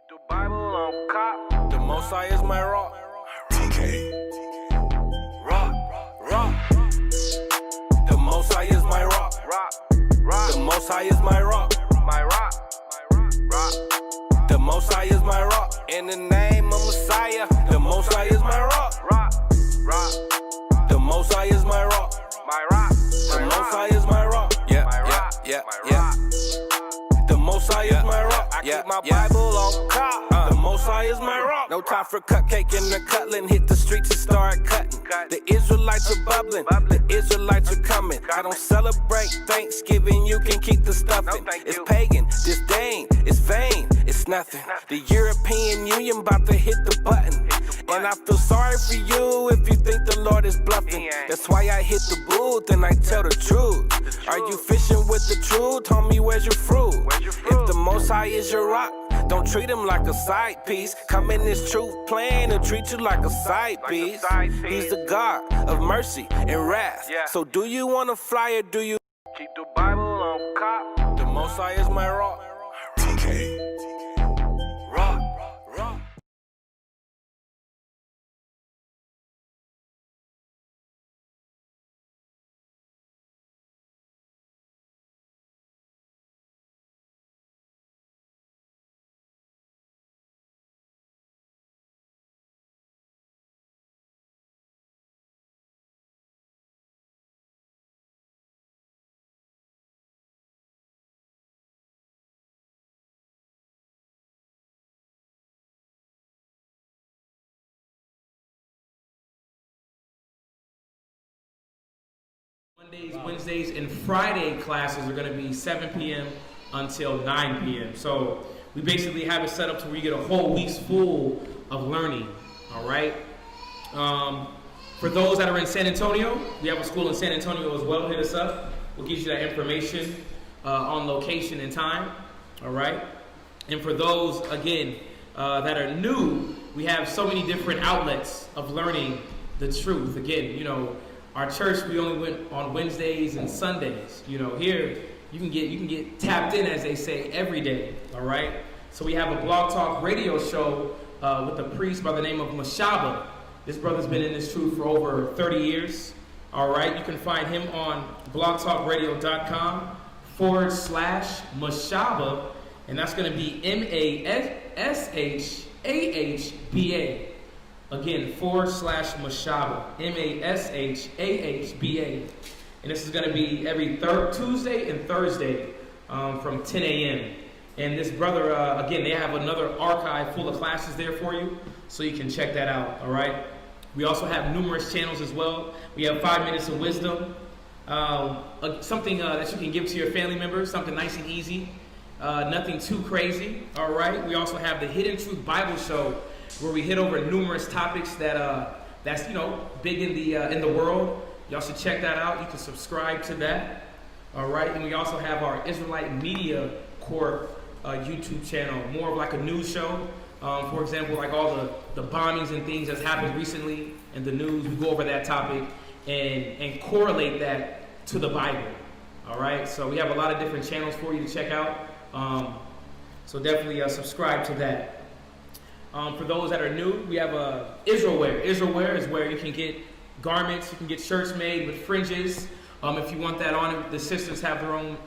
the Bible on cop. The Most High is my rock. TK. Rock. The Most High is my rock. The Most High is my rock. My rock. The Most High is my rock. In the name of Messiah, the Most High is my rock. The Most High is my rock. My rock. The Most High is my rock. Yeah. The Most High is my rock. I keep my Bible on cop. The Most High is my rock. No time for cupcake and the cutting. Hit the streets and start cutting. The Israelites are bubbling. The Israelites are coming. I don't celebrate Thanksgiving. You can keep the stuffing. It's pagan, disdain, it's vain, it's nothing. The European Union about to hit the button. And I feel sorry for you if you think the Lord is bluffing. That's why I hit the booth and I tell the truth. Are you fishing with the truth? Homie, where's your fruit? If the Most High is your rock, don't treat him like a side piece. Come in this truth plan and treat you like a side piece. He's the God of mercy and wrath. So do you want to fly or do you keep the Bible on cop? The Most High is my rock. TK. Rock. Mondays, Wednesdays, and Friday classes are going to be 7 p.m. until 9 p.m. So we basically have it set up to where you get a whole week's full of learning, all right? For those that are in San Antonio, we have a school in San Antonio as well. Hit us up. We'll get you that information on location and time, all right? And for those, again, that are new, we have so many different outlets of learning the truth. Again, our church, we only went on Wednesdays and Sundays. Here you can get tapped in, as they say, every day. All right. So we have a Blog Talk radio show with a priest by the name of Mashaba. This brother's been in this truth for over 30 years. All right. You can find him on blogtalkradio.com/Mashaba, and that's going to be MASHAHBA. Again, /Mashaba, MASHAHBA. And this is going to be every Tuesday and Thursday from 10 a.m. And this brother, again, they have another archive full of classes there for you, so you can check that out, all right? We also have numerous channels as well. We have 5 Minutes of Wisdom, something that you can give to your family members, something nice and easy, nothing too crazy, all right? We also have the Hidden Truth Bible Show, where we hit over numerous topics that's big in the world. Y'all should check that out. You can subscribe to that. All right, and we also have our Israelite Media Corp YouTube channel, more of like a news show. For example, like all the bombings and things that's happened recently in the news. We go over that topic and correlate that to the Bible. All right, so we have a lot of different channels for you to check out. So definitely subscribe to that. For those that are new, we have Israel wear. Israel wear is where you can get garments, you can get shirts made with fringes. If you want that on, the sisters have their own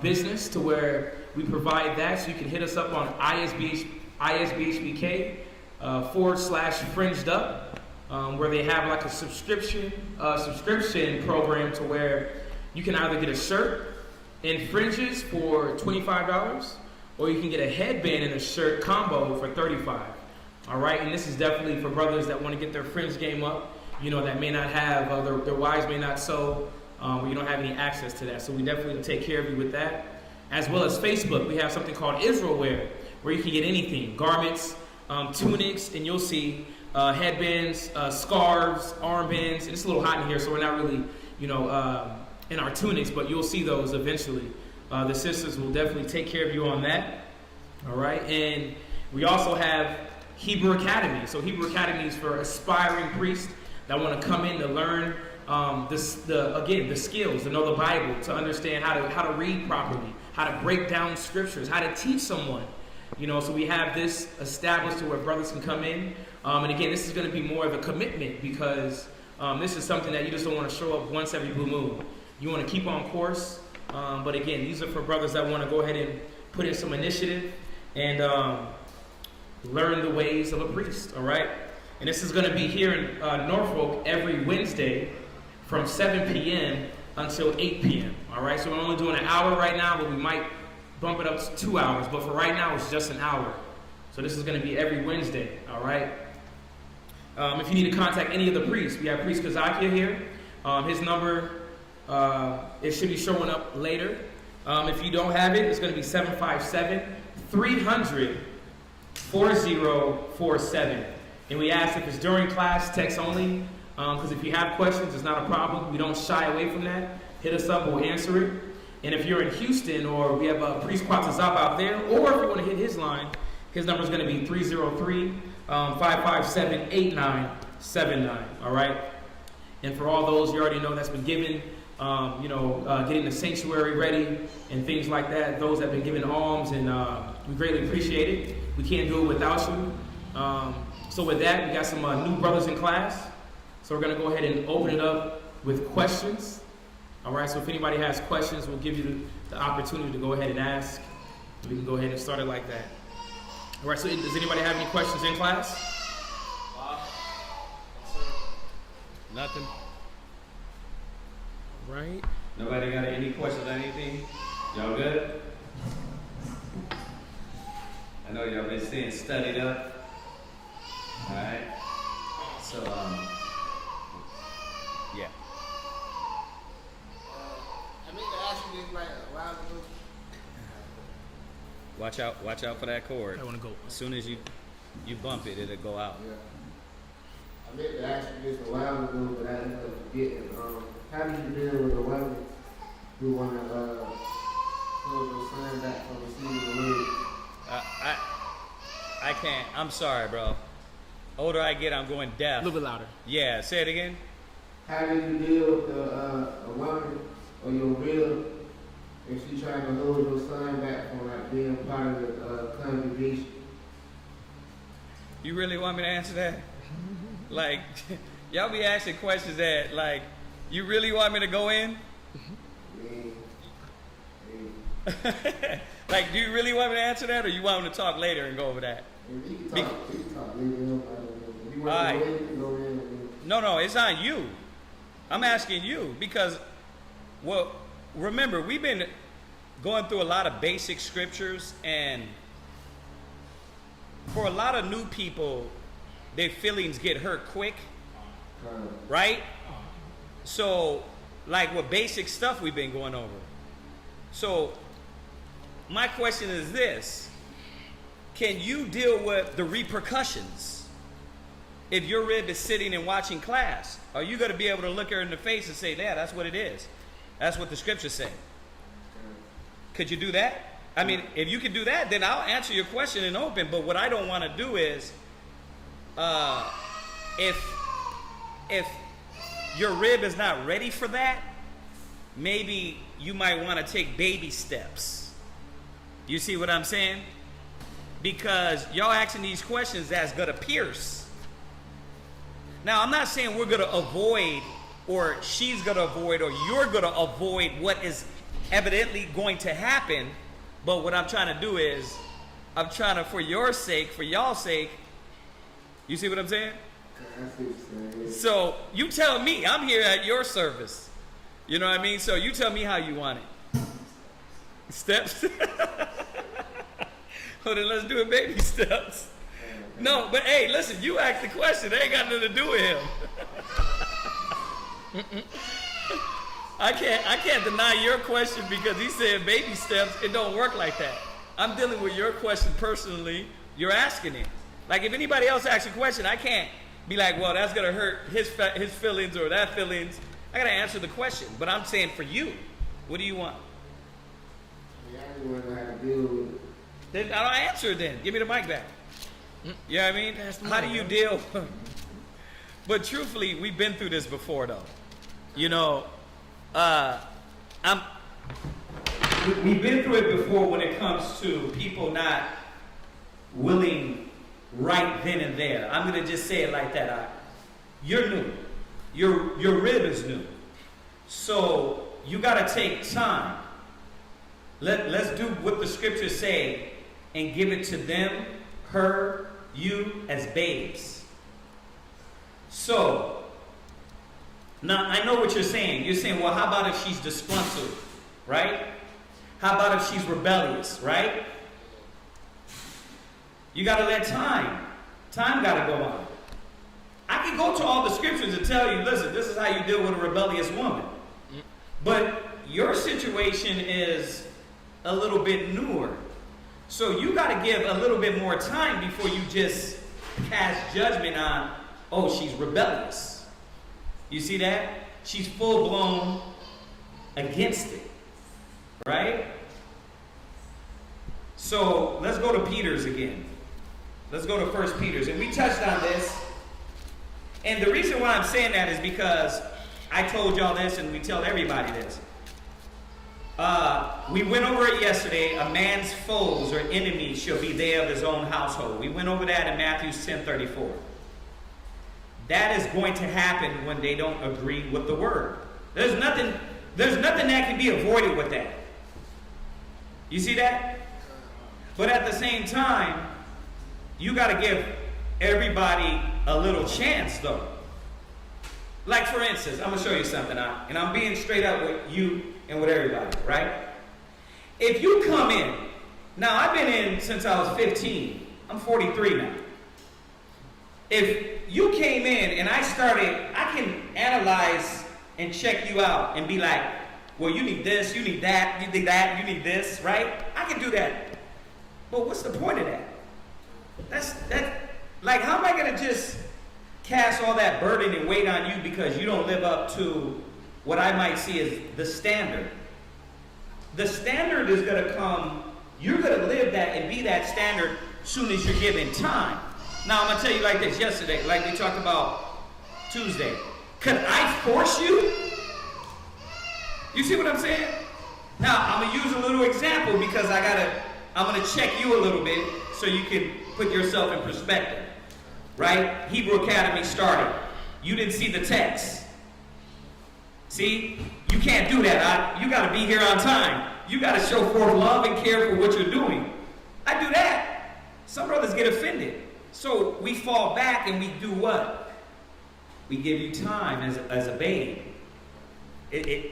business to where we provide that. So you can hit us up on ISBHBK /fringed up, where they have like a subscription program to where you can either get a shirt and fringes for $25, or you can get a headband and a shirt combo for $35. All right, and this is definitely for brothers that want to get their fringe game up, that may not have, their wives may not sew, or you don't have any access to that. So we definitely will take care of you with that. As well as Facebook, we have something called Israel Wear, where you can get anything, garments, tunics, and you'll see headbands, scarves, armbands. And it's a little hot in here, so we're not really, in our tunics, but you'll see those eventually. The sisters will definitely take care of you on that. All right, and we also have Hebrew Academy. So Hebrew Academy is for aspiring priests that want to come in to learn the skills, to know the Bible, to understand how to read properly, how to break down scriptures, how to teach someone So we have this established to where brothers can come in. And again, this is going to be more of a commitment because this is something that you just don't want to show up once every blue moon. You want to keep on course. But again, these are for brothers that want to go ahead and put in some initiative and learn the ways of a priest, all right? And this is going to be here in Norfolk every Wednesday from 7 p.m. until 8 p.m., all right? So we're only doing an hour right now, but we might bump it up to 2 hours. But for right now, it's just an hour. So this is going to be every Wednesday, all right? If you need to contact any of the priests, we have Priest Kazakia here. His number, it should be showing up later. If you don't have it, it's going to be 757-300-4047. And we ask if it's during class, text only, because if you have questions, it's not a problem. We don't shy away from that. Hit us up, we'll answer it. And if you're in Houston, or we have a Priest Quatzazap out there, or if you want to hit his line, his number is going to be 303-557-8979, all right? And for all those you already know that's been given, getting the sanctuary ready and things like that, those that have been given alms, and we greatly appreciate it. We can't do it without you. So with that, we got some new brothers in class. So we're going to go ahead and open it up with questions. All right, so if anybody has questions, we'll give you the opportunity to go ahead and ask. We can go ahead and start it like that. All right, so does anybody have any questions in class? Nothing. Right. Nobody got any questions or anything? Y'all good? I know y'all been staying studied up. Alright. So, yeah. I mean to ask you this like a while ago. Watch out for that cord. I want to go. As soon as you bump it, it'll go out. Yeah. I meant to ask you this a while ago, but I ended up forgetting. How do you deal with a woman who want to hold your son back from receiving the word? I can't. I'm sorry, bro. Older I get, I'm going deaf. A little bit louder. Yeah, say it again. How do you deal with a woman or your rib if she trying to hold your son back from like being part of the congregation? You really want me to answer that? Like, y'all be asking questions that, like, you really want me to go in? Like, do you really want me to answer that, or you want me to talk later and go over that? You can talk later. If you want to go in. No, it's not you. I'm asking you because, well, remember, we've been going through a lot of basic scriptures, and for a lot of new people, their feelings get hurt quick, right? So, like with basic stuff we've been going over. So, my question is this. Can you deal with the repercussions? If your rib is sitting and watching class, are you going to be able to look her in the face and say, yeah, that's what it is? That's what the scriptures say. Could you do that? I mean, if you can do that, then I'll answer your question in open. But what I don't want to do is, if your rib is not ready for that, maybe you might want to take baby steps. You see what I'm saying? Because y'all asking these questions that's going to pierce. Now, I'm not saying we're going to avoid, or she's going to avoid, or you're going to avoid what is evidently going to happen. But what I'm trying to do is, I'm trying to, for your sake, for y'all's sake, you see what I'm saying? So you tell me, I'm here at your service. You know what I mean? So you tell me how you want it. Steps? Well, then let's do it baby steps. No, but hey, listen, you asked the question. It ain't got nothing to do with him. I can't deny your question because he said baby steps. It don't work like that. I'm dealing with your question personally. You're asking it. Like if anybody else asks a question, I can't be like, well, that's gonna hurt his feelings or that feelings. I gotta answer the question. But I'm saying for you, what do you want? Yeah, I don't know how to deal with it. Then I don't answer it. Then give me the mic back. You know what I mean? How do you deal? But truthfully, we've been through this before, though. You know, we've been through it before when it comes to people not willing right then and there. I'm going to just say it like that. You're new. Your rib is new. So you got to take time. Let's do what the scriptures say and give it to them, her, you as babes. So, now I know what you're saying. You're saying, well, how about if she's disgruntled, right? How about if she's rebellious, right? You got to let time. Time got to go on. I can go to all the scriptures and tell you, listen, this is how you deal with a rebellious woman. But your situation is a little bit newer. So you got to give a little bit more time before you just cast judgment on, oh, she's rebellious. You see that? She's full blown against it. Right? So let's go to Peter's again. Let's go to 1 Peter's. And we touched on this. And the reason why I'm saying that is because I told y'all this and we tell everybody this. We went over it yesterday. A man's foes or enemies shall be they of his own household. We went over that in Matthew 10:34. That is going to happen when they don't agree with the word. There's nothing that can be avoided with that. You see that? But at the same time, you got to give everybody a little chance, though. Like, for instance, I'm going to show you something, and I'm being straight up with you and with everybody, right? If you come in, now I've been in since I was 15. I'm 43 now. If you came in and I can analyze and check you out and be like, well, you need this, you need that, you need that, you need this, right? I can do that. But what's the point of that? Like, how am I going to just cast all that burden and weight on you because you don't live up to what I might see as the standard? The standard is going to come, you're going to live that and be that standard soon as you're given time. Now, I'm going to tell you like this yesterday, like we talked about Tuesday. Could I force you? You see what I'm saying? Now, I'm going to use a little example because I'm going to check you a little bit so you can put yourself in perspective. Right? Hebrew Academy started. You didn't see the text. See? You can't do that. You got to be here on time. You got to show forth love and care for what you're doing. I do that. Some brothers get offended. So we fall back and we do what? We give you time as a babe.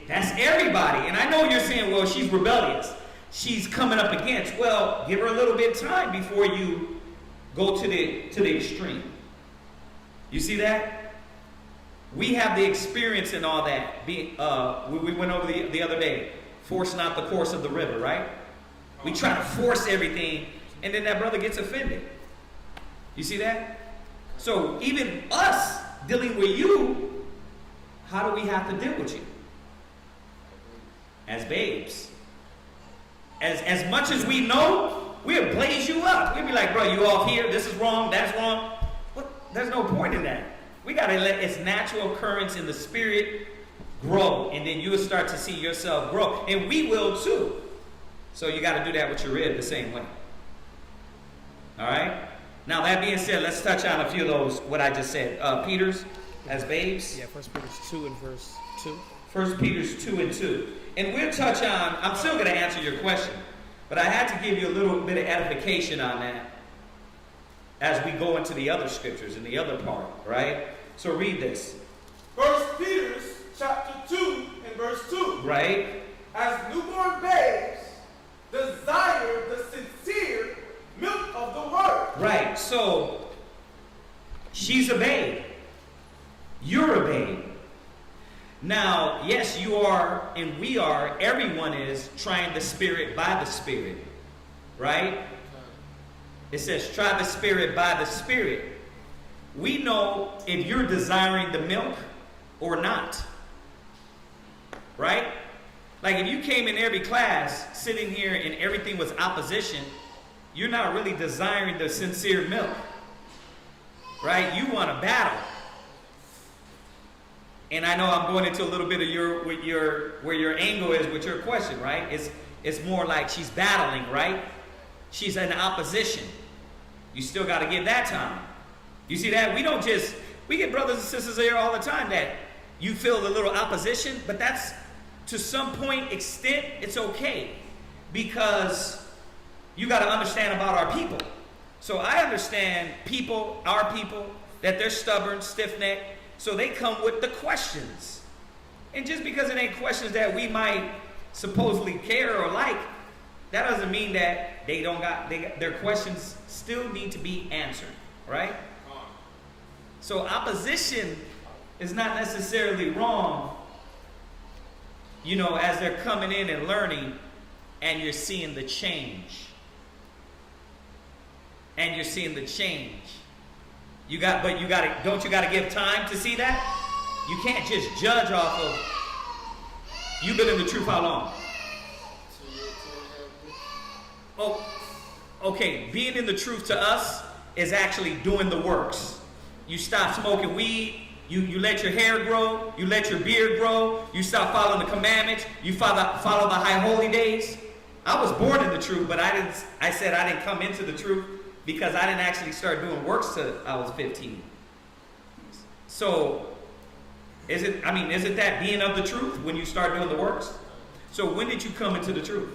That's everybody. And I know you're saying, well, she's rebellious. She's coming up against. Well, give her a little bit of time before you go to the extreme. You see that? We have the experience in all that. We went over the other day. Force not the course of the river, right? We try to force everything, and then that brother gets offended. You see that? So even us dealing with you, how do we have to deal with you? As babes. As much as we know, we'll blaze you up. We'll be like, bro, you off here, this is wrong, that's wrong. There's no point in that. We got to let its natural occurrence in the spirit grow, and then you'll start to see yourself grow. And we will too. So you got to do that with your rib the same way. All right? Now, that being said, let's touch on a few of those, what I just said. Peter's, as babes. Yeah, 1 Peter 2 and verse 2. 1 Peter 2 and 2. And we'll touch on, I'm still going to answer your question, but I had to give you a little bit of edification on that as we go into the other scriptures in the other part, right? So read this. 1 Peter chapter 2 and verse 2. Right? As newborn babes, desire the sincere milk of the word. Right. So she's a babe. You're a babe. Now, yes, you are, and we are, everyone is trying the Spirit by the Spirit. Right? It says, try the Spirit by the Spirit. We know if you're desiring the milk or not. Right? Like if you came in every class sitting here and everything was opposition, you're not really desiring the sincere milk. Right? You want to battle. And I know I'm going into a little bit of where your angle is with your question, right? It's more like she's battling, right? She's in opposition. You still got to give that time. You see that? We get brothers and sisters here all the time that you feel a little opposition, but that's to some point extent, it's okay. Because you got to understand about our people. So I understand people, our people, that they're stubborn, stiff-necked, so they come with the questions. And just because it ain't questions that we might supposedly care or like, that doesn't mean that their questions still need to be answered, right? So opposition is not necessarily wrong, you know, as they're coming in and learning, and you're seeing the change. And you're seeing the change. Don't you gotta give time to see that? You can't just judge off of, you've been in the truth how long? 2 years, 2.5 years. Oh, okay, being in the truth to us is actually doing the works. You stop smoking weed, you let your hair grow, you let your beard grow, you stop following the commandments, you follow the high holy days. I was born in the truth, but I said I didn't come into the truth because I didn't actually start doing works till I was 15. So, isn't that being of the truth when you start doing the works? So when did you come into the truth?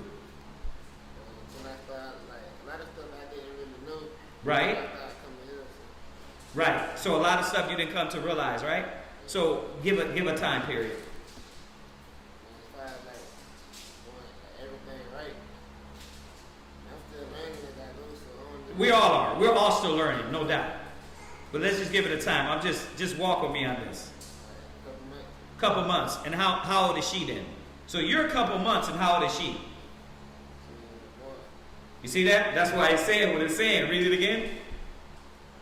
When I started, like, a lot of stuff I didn't really know. Right? I started coming here, so. Right. So a lot of stuff you didn't come to realize, right? So give a time period. As far as, like, doing everything right, I'm still learning as I go, so I don't do We all are. We're all still learning, no doubt. But let's just give it a time. I'm just walk with me on this. a couple months. Couple months. And how old is she then? So you're a couple months, and how old is she? You see that? That's why it's saying what it's saying. Read it again.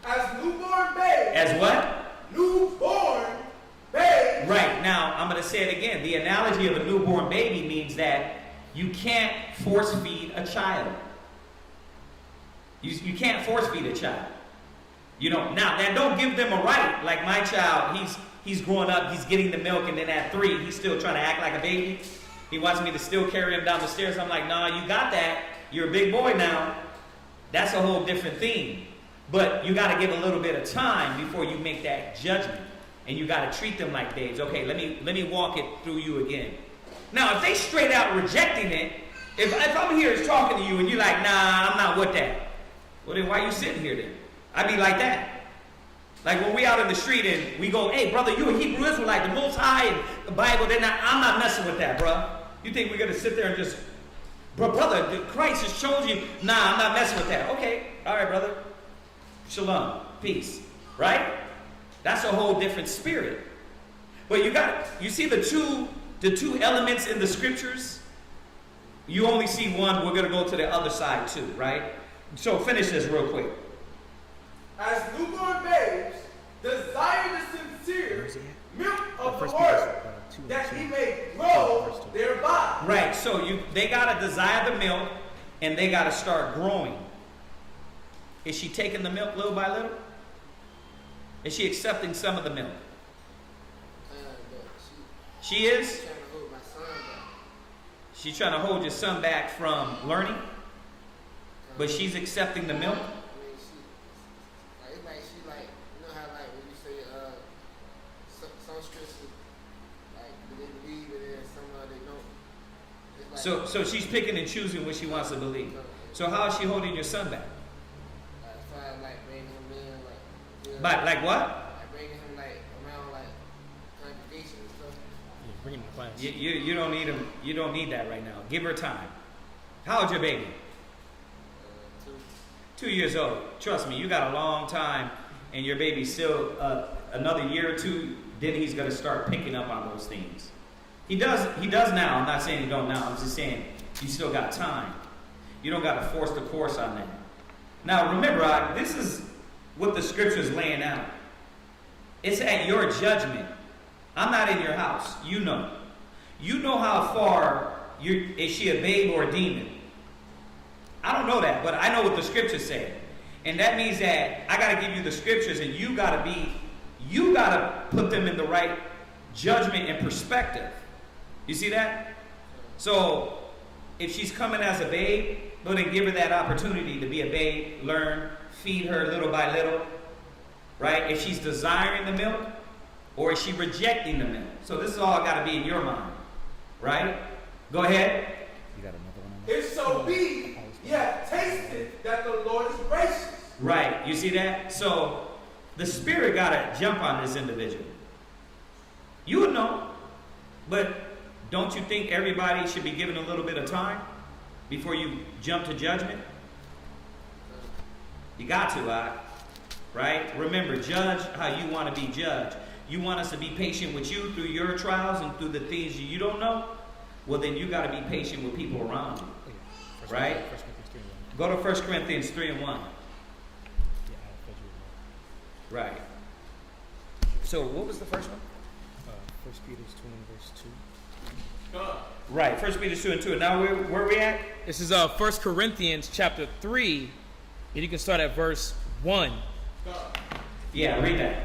As newborn babes. As what? Newborn babes. Right. Now, I'm going to say it again. The analogy of a newborn baby means that you can't force feed a child. You can't force feed a child. You know, now don't give them a right. Like my child, he's growing up, he's getting the milk, and then at 3, he's still trying to act like a baby. He wants me to still carry him down the stairs. I'm like, nah, you got that. You're a big boy now. That's a whole different thing. But you got to give a little bit of time before you make that judgment. And you got to treat them like babes. Okay, let me walk it through you again. Now, if they straight out rejecting it, if I'm here talking to you and you're like, nah, I'm not with that. Well, then why are you sitting here then? I'd be like that. Like when we out in the street and we go, hey, brother, you a Hebrew Israelite, the Most High and the Bible, I'm not messing with that, bro. You think we're going to sit there and just, brother, Christ has chosen you. Nah, I'm not messing with that. Okay, all right, brother. Shalom, peace, right? That's a whole different spirit. But you see the two elements in the scriptures? You only see one. We're going to go to the other side too, right? So finish this real quick. As newborn babes, desire the sincere milk of the word, that he may grow thereby. Right, so they got to desire the milk, and they got to start growing. Is she taking the milk little by little? Is she accepting some of the milk? She is? Trying to hold my son back. She's trying to hold your son back from learning, but she's accepting the milk? I mean, it's like she like, you know how like when you say some scriptures, like they believe it and some they don't. It's like, So she's picking and choosing what she wants to believe. So how is she holding your son back? as far as like bringing him in, like, you know, But like what? like bringing him like around like congregation and stuff. Bring him to class. You don't need him. You don't need that right now. Give her time. How old's your baby? 2 years old. Trust me, you got a long time, and your baby's still another year or two. Then he's gonna start picking up on those things. He does now. I'm not saying he don't now. I'm just saying you still got time. You don't got to force the course on that. Now remember, this is what the scripture's laying out. It's at your judgment. I'm not in your house. You know. You know how far is she a babe or a demon? I don't know that, but I know what the scriptures say. And that means that I got to give you the scriptures, and you got to put them in the right judgment and perspective. You see that? So if she's coming as a babe, well, then give her that opportunity to be a babe, learn, feed her little by little, right? If she's desiring the milk, or is she rejecting the milk? So this is all got to be in your mind, right? Go ahead. You got another one on that? If so be ye have tasted that the Lord is gracious. Right, you see that? So the Spirit got to jump on this individual. You would know, but don't you think everybody should be given a little bit of time before you jump to judgment? You got to, right? Remember, judge how you want to be judged. You want us to be patient with you through your trials and through the things you don't know? Well, then you got to be patient with people around you, right? Go to 1 Corinthians 3:1. Right. So what was the first one? 1 Peter 2 and verse 2. Right, 1 Peter 2 and 2. And now where are we at? This is 1 Corinthians chapter 3, and you can start at verse 1. Yeah, read that.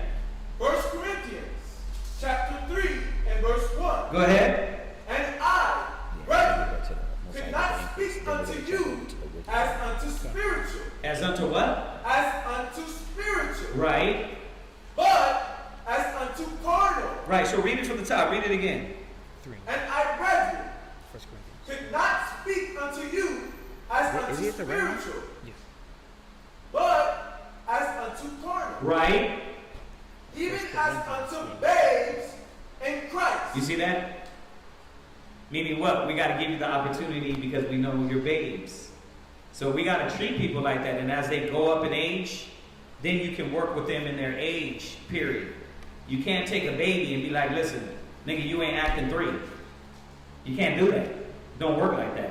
1 Corinthians chapter 3 and verse 1. Go ahead. And I, brethren, could not speak unto you as unto spiritual. As unto what? As unto spiritual. Right. But as unto carnal. Right, so read it from the top. Read it again. 3. And I, brethren, 1 Corinthians. could not speak unto you as Is unto he at the right one? spiritual, Yes. but as unto carnal. Right. Even as unto babes in Christ. You see that? Meaning what? We got to give you the opportunity because we know you're babes. So we got to treat people like that. And as they go up in age, then you can work with them in their age, period. You can't take a baby and be like, listen, nigga, you ain't acting 3. You can't do that. Don't work like that.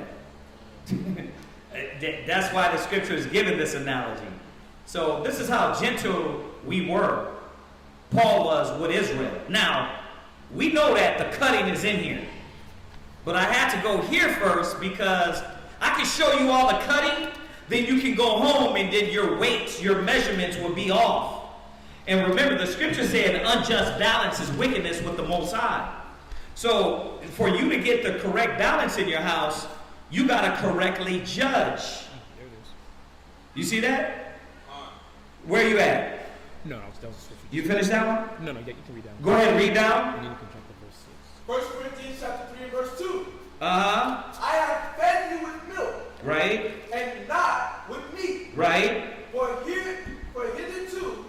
That's why the scripture is giving this analogy. So this is how gentle we were. Paul was with Israel. Now, we know that the cutting is in here. But I had to go here first because I can show you all the cutting, then you can go home and then your weights, your measurements will be off. And remember, the scripture said unjust balance is wickedness with the Most High. So for you to get the correct balance in your house, you got to correctly judge. There it is. You see that? Where you at? No, that was a scripture. You finished that one? No, yeah, you can read down. Go ahead and read down. And then you can jump to verse 1 Corinthians chapter 3 and verse 2. Uh-huh. I have fed you with milk Right. and not with meat. Right. For hitherto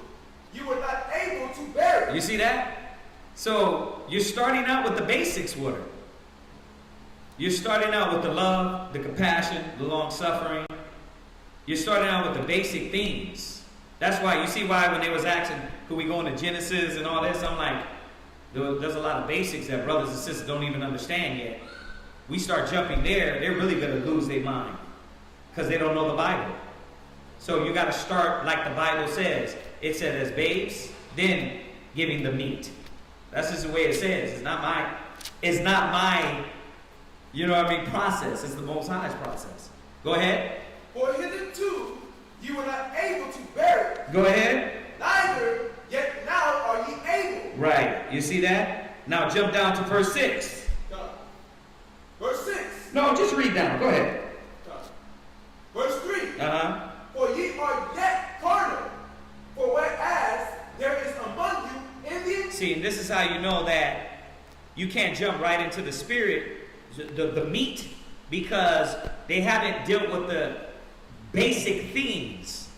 you were not able to bear it. You see that? So you're starting out with the basics with her. You're starting out with the love, the compassion, the long suffering. You're starting out with the basic things. That's why you see why when they was asking, could we go into Genesis and all this? I'm like, there's a lot of basics that brothers and sisters don't even understand yet. We start jumping there, they're really going to lose their mind because they don't know the Bible. So you got to start like the Bible says. It said as babes, then giving the meat. That's just the way it says. It's not my, you know what I mean, process. It's the Most High's process. Go ahead. For hitherto you were not able to bear it. Go ahead. Neither yet now are ye able. Right. You see that? Now jump down to verse 6. Verse 6. No, just read down. Go ahead. Verse 3. Uh-huh. For ye are yet carnal. For whereas there is among you envy. See, and this is how you know that you can't jump right into the spirit, the meat, because they haven't dealt with the basic things.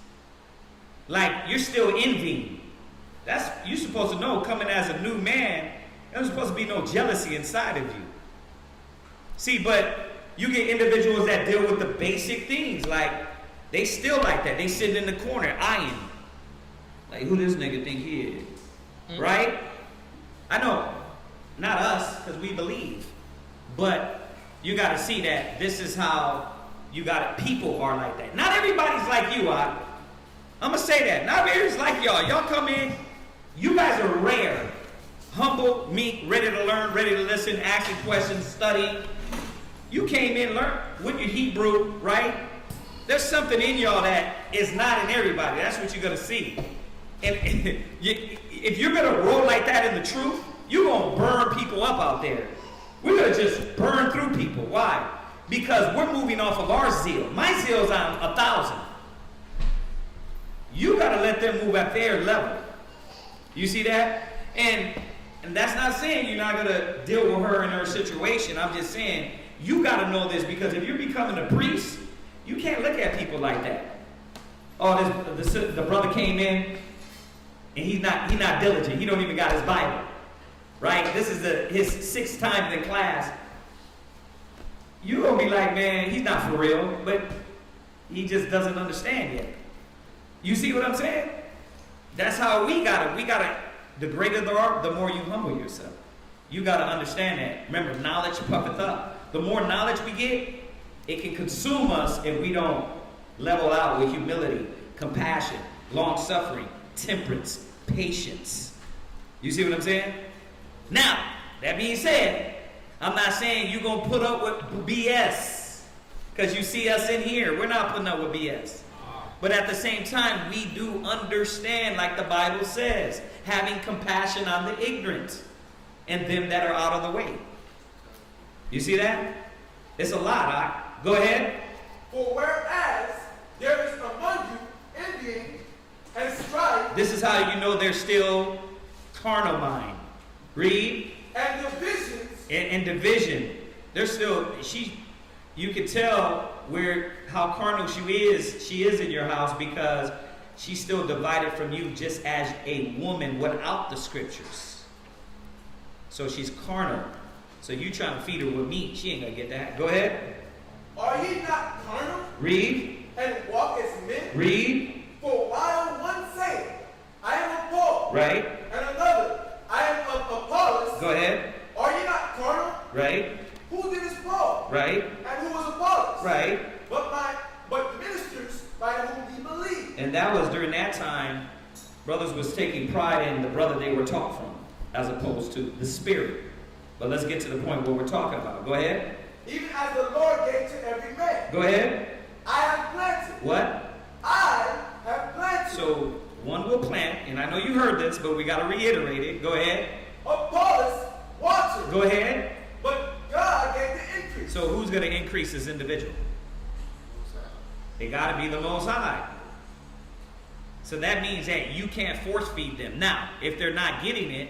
Like, you're still envying. You're supposed to know, coming as a new man, there's supposed to be no jealousy inside of you. See, but you get individuals that deal with the basic things, like, they still like that. They sitting in the corner, eyeing. Like, who this nigga think he is? Mm-hmm. Right? I know, not us, because we believe. But you got to see that this is how people are like that. Not everybody's like you, I'm going to say that. Not everybody's like y'all. Y'all come in, you guys are rare. Humble, meek, ready to learn, ready to listen, asking questions, studying. You came in, learn with your Hebrew, right? There's something in y'all that is not in everybody. That's what you're going to see. And if you're going to roll like that in the truth, you're going to burn people up out there. We're going to just burn through people. Why? Because we're moving off of our zeal. My zeal's on 1,000. You got to let them move at their level. You see that? And that's not saying you're not going to deal with her in her situation. I'm just saying you got to know this, because if you're becoming a priest, you can't look at people like that. Oh, the brother came in and he's not diligent. He don't even got his Bible. Right? This is his 6th time in class. You're going to be like, man, he's not for real, but he just doesn't understand yet. You see what I'm saying? That's how we got to, the greater the art, the more you humble yourself. You got to understand that. Remember, knowledge puffeth up. The more knowledge we get, it can consume us if we don't level out with humility, compassion, long-suffering, temperance, patience. You see what I'm saying? Now, that being said, I'm not saying you're going to put up with BS, because you see us in here. We're not putting up with BS. But at the same time, we do understand, like the Bible says, having compassion on the ignorant and them that are out of the way. You see that? It's a lot. Go ahead. For whereas there is among you envying and strife, This is how you know they're still carnal mind. Read. and divisions, And division. They're still, you can tell how carnal she is in your house, because she's still divided from you just as a woman without the scriptures. So she's carnal. So you trying to feed her with meat, she ain't gonna get that. Go ahead. are ye not carnal, Read. and walk as men? Read. For while one saith, I am of Paul, Right. and another, I am of Apollos, Go ahead. are ye not carnal? Right. Who then is Paul? Right. And who was Apollos? Right. But the ministers by whom ye believe. And that was during that time, brothers was taking pride in the brother they were taught from, as opposed to the spirit. But let's get to the point where we're talking about. Go ahead. Even as the Lord gave to every man. Go ahead. I have planted. What? I have planted. So one will plant, and I know you heard this, but we got to reiterate it. Go ahead. Apollos watered. Go ahead. But God gave the increase. So who's going to increase this individual? They got to be the Most High. So that means that you can't force feed them. Now, if they're not getting it,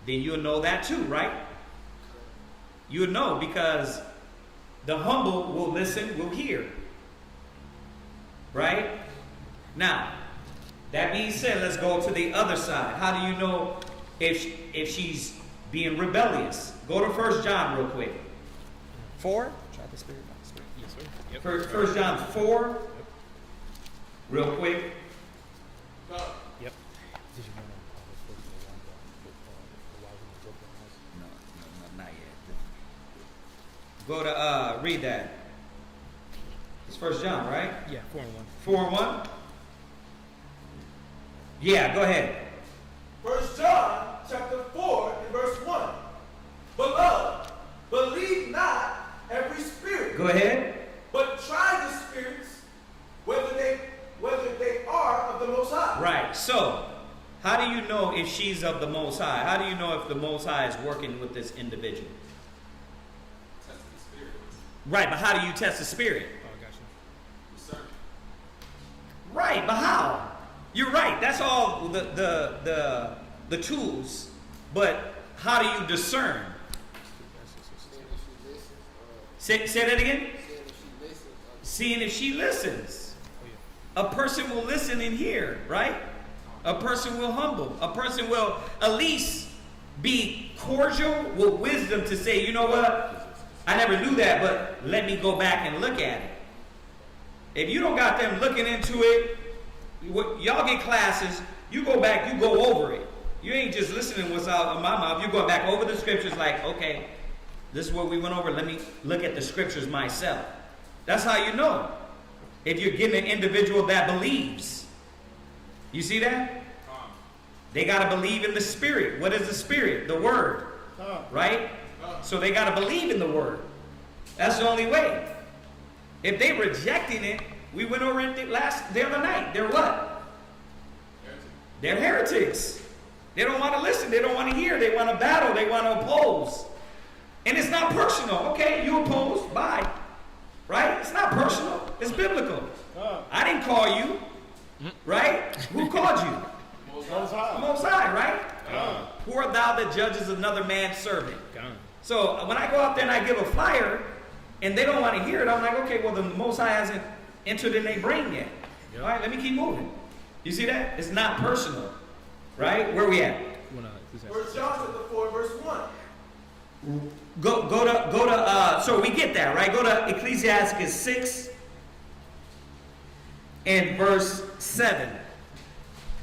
then you'll know that too, right? You'll know, because the humble will listen, will hear. Right? Now, that being said, let's go to the other side. How do you know if she's being rebellious? Go to 1 John real quick. 4? Try the spirit by the spirit. Yes, sir. Yep. 1 John 4. Real quick. God. Yep. Did you know No, not yet. Go to read that. It's 1 John, right? Yeah, 4 and 1. 4 and 1. Yeah, go ahead. 1 John chapter 4 and verse 1. Beloved, believe not every spirit. Go ahead. But try the spirits, whether they are of the Most High. Right. So, how do you know if she's of the Most High? How do you know if the Most High is working with this individual? Test the spirit. Right, but how do you test the spirit? Oh, got you. Discern. Right, but how? You're right. That's all the tools. But how do you discern? Say that again. Seeing if she listens. A person will listen and hear, right? A person will humble. A person will at least be cordial with wisdom to say, you know what? I never knew that, but let me go back and look at it. If you don't got them looking into it, y'all get classes, you go back, you go over it. You ain't just listening what's out of my mouth. You go back over the scriptures like, okay, this is what we went over. Let me look at the scriptures myself. That's how you know if you're getting an individual that believes. You see that? They got to believe in the spirit. What is the spirit? The word. Right? So they got to believe in the word. That's the only way. If they rejecting it, we went over it the other night. They're what? They're heretics. They don't want to listen. They don't want to hear. They want to battle. They want to oppose. And it's not personal. Okay, you oppose. Bye. Right? It's not personal. It's biblical. I didn't call you. Right? another man's servant. Gone. So when I go out there and I give a flyer and they don't want to hear it, I'm like, okay, well, the Most High hasn't entered in their brain yet. Yep. All right, let me keep moving. You see that? It's not personal, right? Where we at? First John chapter 4, verse 1. Go to so we get that, right? Go to Ecclesiasticus 6 and verse 7.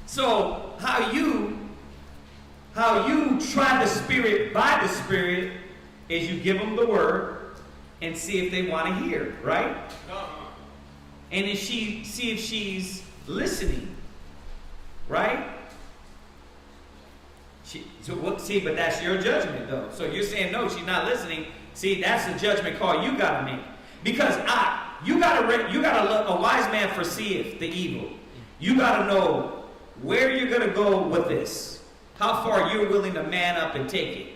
So how you try the Spirit by the Spirit is you give them the word and see if they want to hear, right? And if see if she's listening, right? But that's your judgment, though. So you're saying, no, she's not listening. See, that's the judgment call you got to make. Because you got to a wise man foreseeth the evil. You got to know where you're going to go with this. How far you're willing to man up and take it.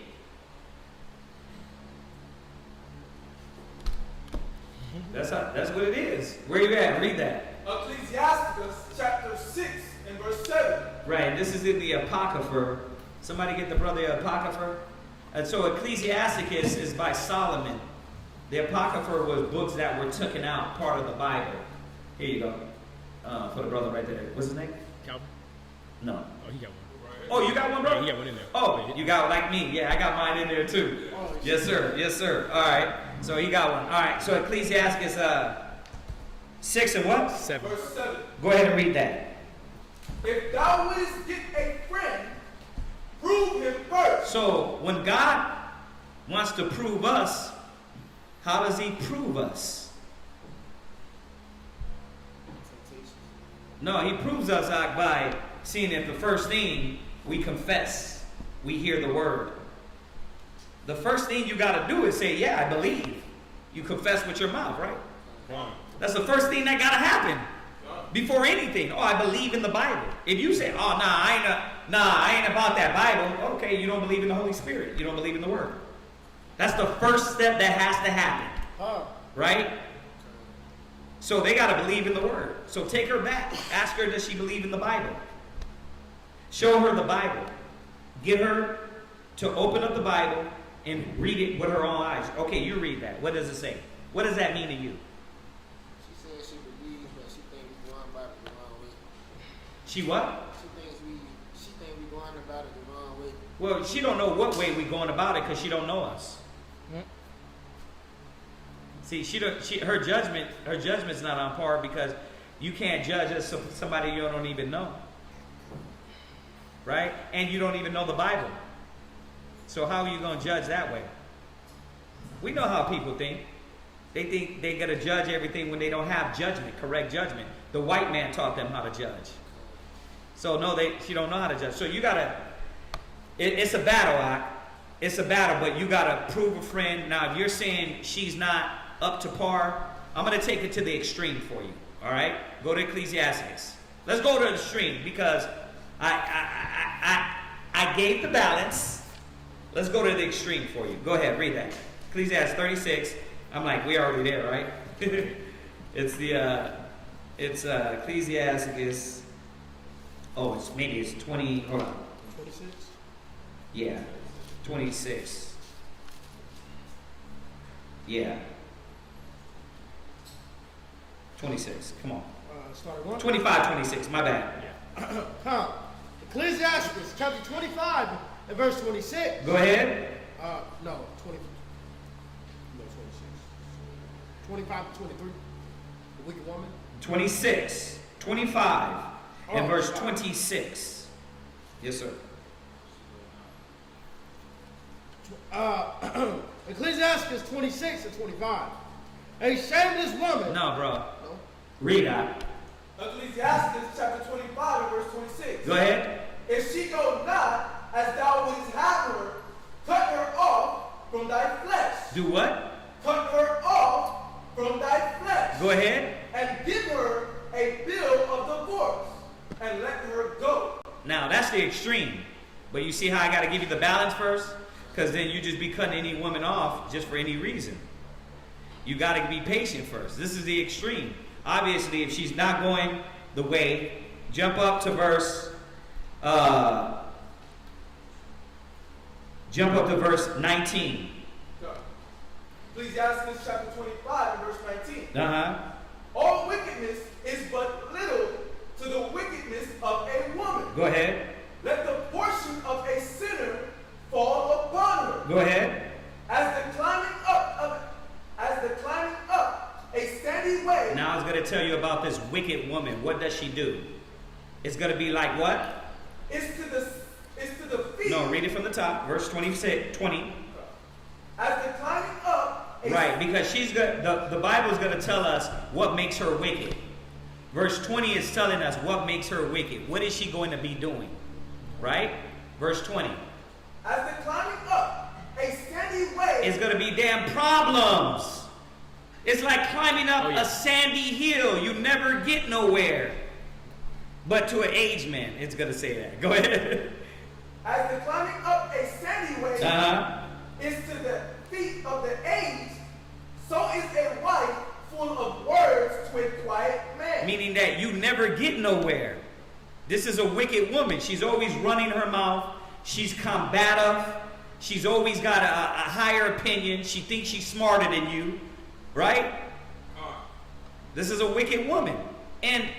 That's what it is. Where you at? Read that. Ecclesiasticus chapter 6 and verse 7. Right, this is in the Apocrypha. Somebody get the brother Apocrypha? And so Ecclesiasticus is by Solomon. The Apocrypha was books that were taken out, part of the Bible. Here you go. For the brother right there. What's his name? Calvin? No. Oh, he got one. Oh, you got one, bro? Yeah, he got one in there. Oh, you got like me. Yeah, I got mine in there too. Yes, sir. Yes, sir. All right. So he got one. All right. So Ecclesiasticus 6 and what? 7. Verse 7. Go ahead and read that. If thou wouldest get a friend, prove him first. So when God wants to prove us, how does he prove us? No, he proves us out by seeing if the first thing we confess, we hear the word. The first thing you got to do is say, yeah, I believe. You confess with your mouth, right? That's the first thing that got to happen before anything. Oh, I believe in the Bible. If you say, oh, I ain't about that Bible. Okay, you don't believe in the Holy Spirit. You don't believe in the word. That's the first step that has to happen. Right? So they got to believe in the word. So take her back. Ask her, does she believe in the Bible? Show her the Bible. Get her to open up the Bible and read it with her own eyes. Okay, you read that. What does it say? What does that mean to you? She said she believes, but she thinks we going about it the wrong way. She what? She think we going about it the wrong way. Well, she don't know what way we going about it because she don't know us. See, her judgment's not on par because you can't judge us somebody you don't even know. Right? And you don't even know the Bible. So how are you going to judge that way? We know how people think. They think they got to judge everything when they don't have judgment, correct judgment. The white man taught them how to judge. So no, she don't know how to judge. So you got to, it's a battle, it's a battle, but you got to prove a friend. Now, if you're saying she's not up to par, I'm going to take it to the extreme for you. All right? Go to Ecclesiastes. Let's go to the extreme because I gave the balance. Let's go to the extreme for you. Go ahead, read that. Ecclesiastes 36. I'm like, we already there, right? It's Ecclesiasticus. Oh, it's 20. Hold on. 26? Yeah, 26. Yeah. 26. Come on. Start one. 25, 26. My bad. Yeah. Ecclesiasticus chapter 25 and verse 26. Go ahead. No, 20. No, 26. 25 to 23. The wicked woman. 26, 25, and verse 25. 26. Yes, sir. Ecclesiasticus 26 and 25. A shameless woman. No, bro. No. Read that. Ecclesiastes chapter 25 and verse 26. Go ahead. If she go not, as thou wouldst have her, cut her off from thy flesh. Do what? Cut her off from thy flesh. Go ahead. And give her a bill of divorce, and let her go. Now, that's the extreme. But you see how I got to give you the balance first? Because then you just be cutting any woman off just for any reason. You got to be patient first. This is the extreme. Obviously, if she's not going the way, jump up to verse Jump up to verse 19. Ecclesiastes chapter 25 and verse 19. Uh-huh. All wickedness is but little to the wickedness of a woman. Go ahead. Let the portion of a sinner fall upon her. Go ahead. As the climbing up a sandy way. Now I was going to tell you about this wicked woman. What does she do? It's going to be like what? It's to the feet. No, read it from the top. Verse 20. As the climbing up. Right, because the Bible is going to tell us what makes her wicked. Verse 20 is telling us what makes her wicked. What is she going to be doing? Right? Verse 20. As the climbing up a sandy way. It's going to be damn problems. It's like climbing up a sandy hill. You never get nowhere. But to an aged man, it's going to say that. Go ahead. As the climbing up a sandy way is to the feet of the aged, so is a wife full of words to a quiet man. Meaning that you never get nowhere. This is a wicked woman. She's always running her mouth. She's combative. She's always got a higher opinion. She thinks she's smarter than you. Right? This is a wicked woman. And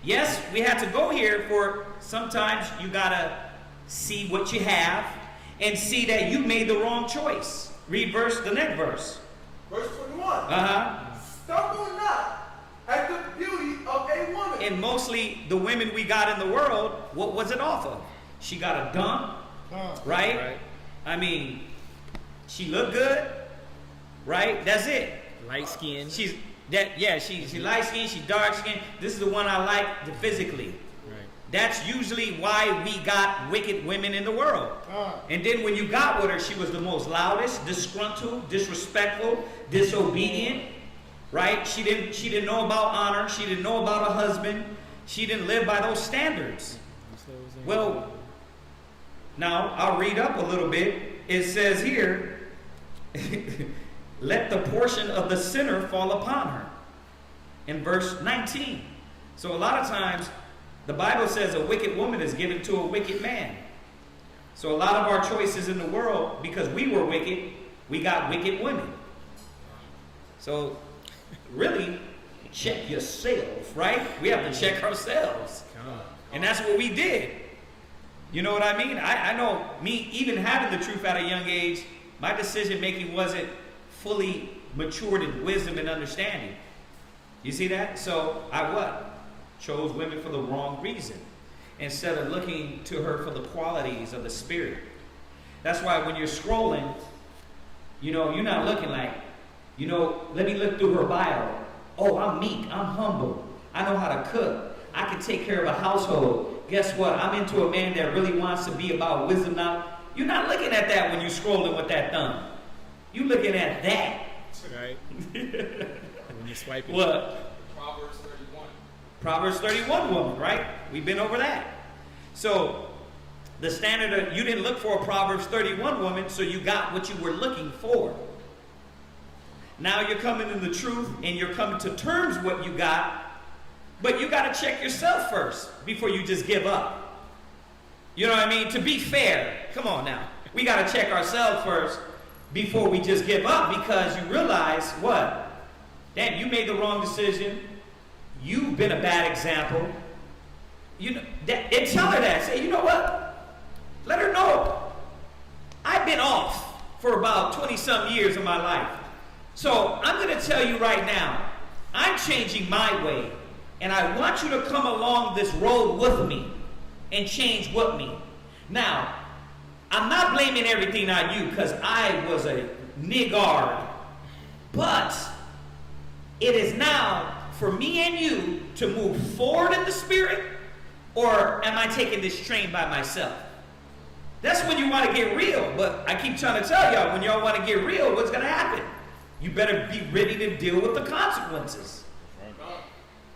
yes, we had to go here for sometimes you got to see what you have and see that you made the wrong choice. Read the next verse. Verse 21. Stumble not at the beauty of a woman. And mostly the women we got in the world, what was it off of? She got a dump, right? I mean, she looked good, right? That's it. Light skin. She's light skinned, she's dark skinned. This is the one I like physically. Right. That's usually why we got wicked women in the world. And then when you got with her, she was the most loudest, disgruntled, disrespectful, disobedient. Right? She didn't know about honor. She didn't know about a husband. She didn't live by those standards. Well, now I'll read up a little bit. It says here, let the portion of the sinner fall upon her. In verse 19. So a lot of times, the Bible says a wicked woman is given to a wicked man. So a lot of our choices in the world, because we were wicked, we got wicked women. So really, check yourself, right? We have to check ourselves. And that's what we did. You know what I mean? I know me, even having the truth at a young age, my decision making wasn't fully matured in wisdom and understanding. You see that? So I chose women for the wrong reason instead of looking to her for the qualities of the Spirit. That's why when you're scrolling, you're not looking like, let me look through her bio. Oh, I'm meek, I'm humble, I know how to cook, I can take care of a household. Guess what? I'm into a man that really wants to be about wisdom now. You're not looking at that when you're scrolling with that thumb. You're looking at that. Right. When you swipe it. What? Proverbs 31. Proverbs 31 woman, right? We've been over that. So the standard, you didn't look for a Proverbs 31 woman, so you got what you were looking for. Now you're coming in the truth and you're coming to terms with what you got, but you got to check yourself first before you just give up. You know what I mean? To be fair, come on now. We got to check ourselves first before we just give up, because you realize what? Damn, you made the wrong decision. You've been a bad example. And tell her that. Say, you know what? Let her know. I've been off for about 20-some years of my life. So I'm going to tell you right now, I'm changing my way. And I want you to come along this road with me and change with me. Now, I'm not blaming everything on you because I was a niggard. But it is now for me and you to move forward in the Spirit, or am I taking this train by myself? That's when you want to get real. But I keep trying to tell y'all, when y'all want to get real, what's going to happen? You better be ready to deal with the consequences.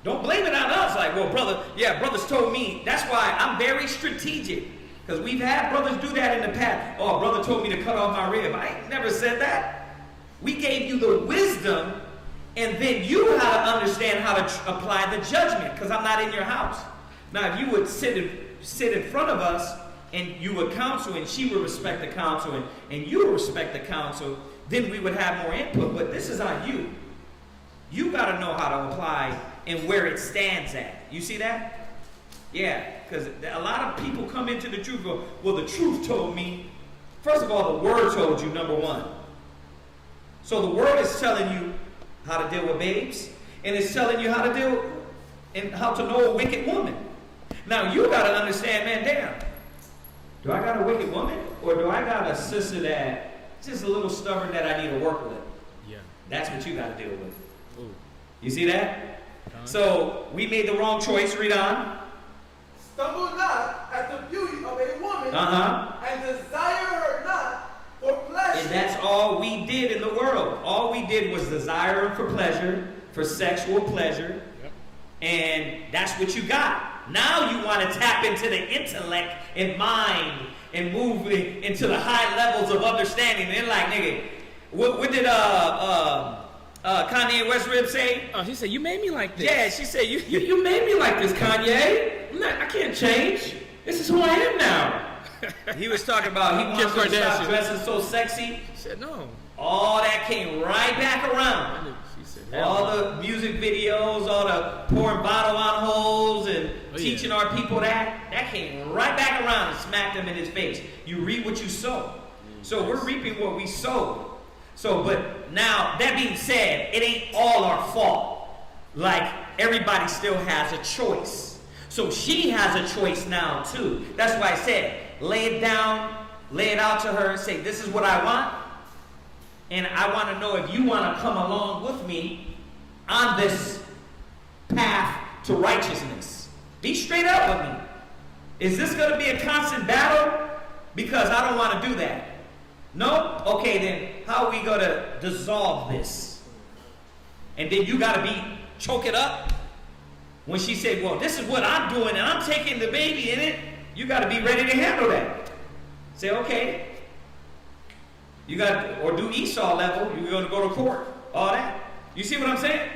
Don't blame it on us. Like, well, brothers told me. That's why I'm very strategic. Because we've had brothers do that in the past. Oh, brother told me to cut off my rib. I ain't never said that. We gave you the wisdom, and then you how to understand how to apply the judgment, because I'm not in your house. Now, if you would sit in front of us and you would counsel, and she would respect the counsel, and you would respect the counsel, then we would have more input. But this is on you. You got to know how to apply and where it stands at. You see that? Yeah, because a lot of people come into the truth and go, well, the truth told me. First of all, the word told you, number one. So the word is telling you how to deal with babes, and it's telling you how to deal and how to know a wicked woman. Now, you got to understand, man, damn, do I got a wicked woman, or do I got a sister that's just a little stubborn that I need to work with? Yeah. That's what you got to deal with. Ooh. You see that? So we made the wrong choice. Read on. Stumble not at the beauty of a woman, and desire her not for pleasure. And that's all we did in the world. All we did was desire her for pleasure, for sexual pleasure. Yep. And that's what you got. Now you want to tap into the intellect and mind and move into the high levels of understanding. And they're like, nigga, what did Kanye West Rib say? Oh, she said, you made me like this. Yeah, she said, You made me like this, Kanye. I can't change. This is who I am now. He was talking about he wants to stop dressing so sexy. She said, no. All that came right back around. She said, All the music videos, all the pouring bottle on holes and teaching our people that came right back around and smacked him in his face. You reap what you sow. So we're reaping what we sowed. So, but now, that being said, it ain't all our fault. Like, everybody still has a choice. So she has a choice now, too. That's why I said, lay it down, lay it out to her, say, this is what I want. And I want to know if you want to come along with me on this path to righteousness. Be straight up with me. Is this going to be a constant battle? Because I don't want to do that. No? Okay, then how are we going to dissolve this? And then you got to choke it up. When she said, well, this is what I'm doing and I'm taking the baby in it, you got to be ready to handle that. Say, okay. You got, or do Esau level, you're going to go to court, all that. You see what I'm saying?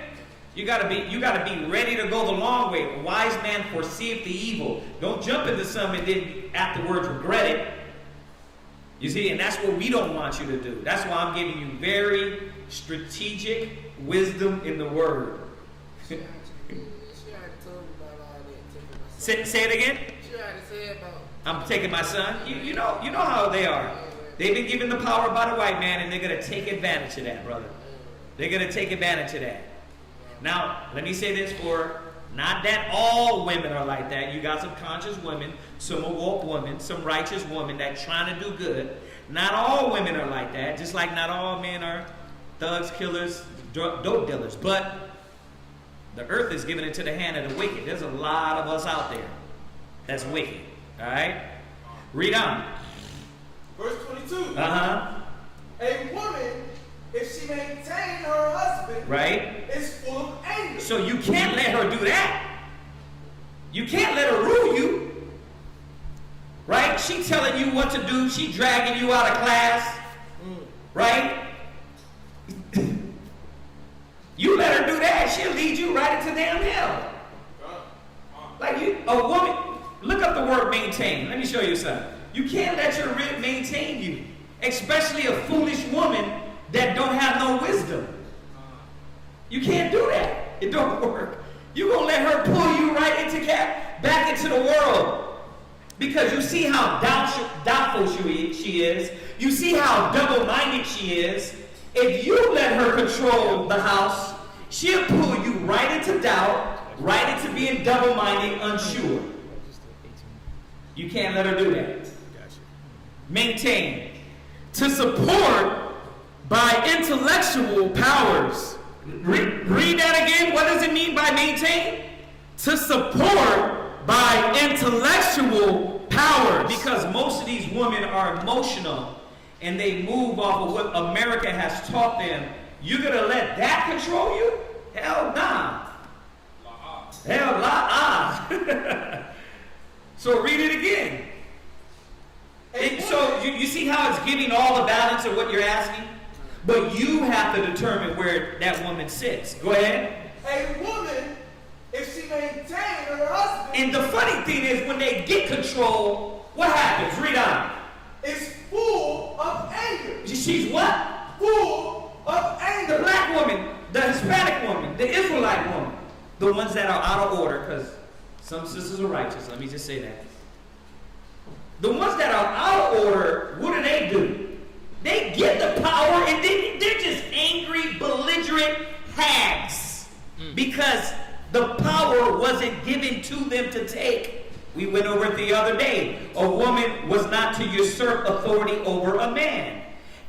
You got to be ready to go the long way. A wise man foreseeth the evil. Don't jump into something and then afterwards regret it. You see, and that's what we don't want you to do. That's why I'm giving you very strategic wisdom in the word. Say it again. I'm taking my son. You know how they are. They've been given the power by the white man, and they're going to take advantage of that, brother. They're going to take advantage of that. Now, let me say this for, not that all women are like that. You got some conscious women, some awoke women, some righteous women that trying to do good. Not all women are like that, just like not all men are thugs, killers, dope dealers. But the earth is given into the hand of the wicked. There's a lot of us out there that's wicked. All right? Read on. Verse 22. A woman, if she maintain her husband, right, is full of anger. So you can't let her do that. You can't let her rule you. Right? She telling you what to do. She dragging you out of class. Right? You let her do that, she'll lead you right into damn hell. Like a woman, look up the word maintain. Let me show you something. You can't let your rib maintain you. Especially a foolish woman that don't have no wisdom. You can't do that. It don't work. You're going to let her pull you right into back into the world. Because you see how doubtful she is. You see how double-minded she is. If you let her control the house, she'll pull you right into doubt, right into being double-minded, unsure. You can't let her do that. Maintain. To support by intellectual powers. Read that again. What does it mean by maintain? To support by intellectual powers. Because most of these women are emotional and they move off of what America has taught them. You're going to let that control you? Hell nah. Hell nah. So read it again. So you see how it's giving all the balance of what you're asking? But you have to determine where that woman sits. Go ahead. A if she maintains her husband. And the funny thing is, when they get control, What happens? Read on. Is full of anger. She's what? Full of anger. The black woman, the Hispanic woman, the Israelite woman. The ones that are out of order, because some sisters are righteous. Let me just say that. The ones that are out of order, what do? They get the power and they're just angry, belligerent hags. Because the power wasn't given to them to take. We went over it the other day. A woman was not to usurp authority over a man.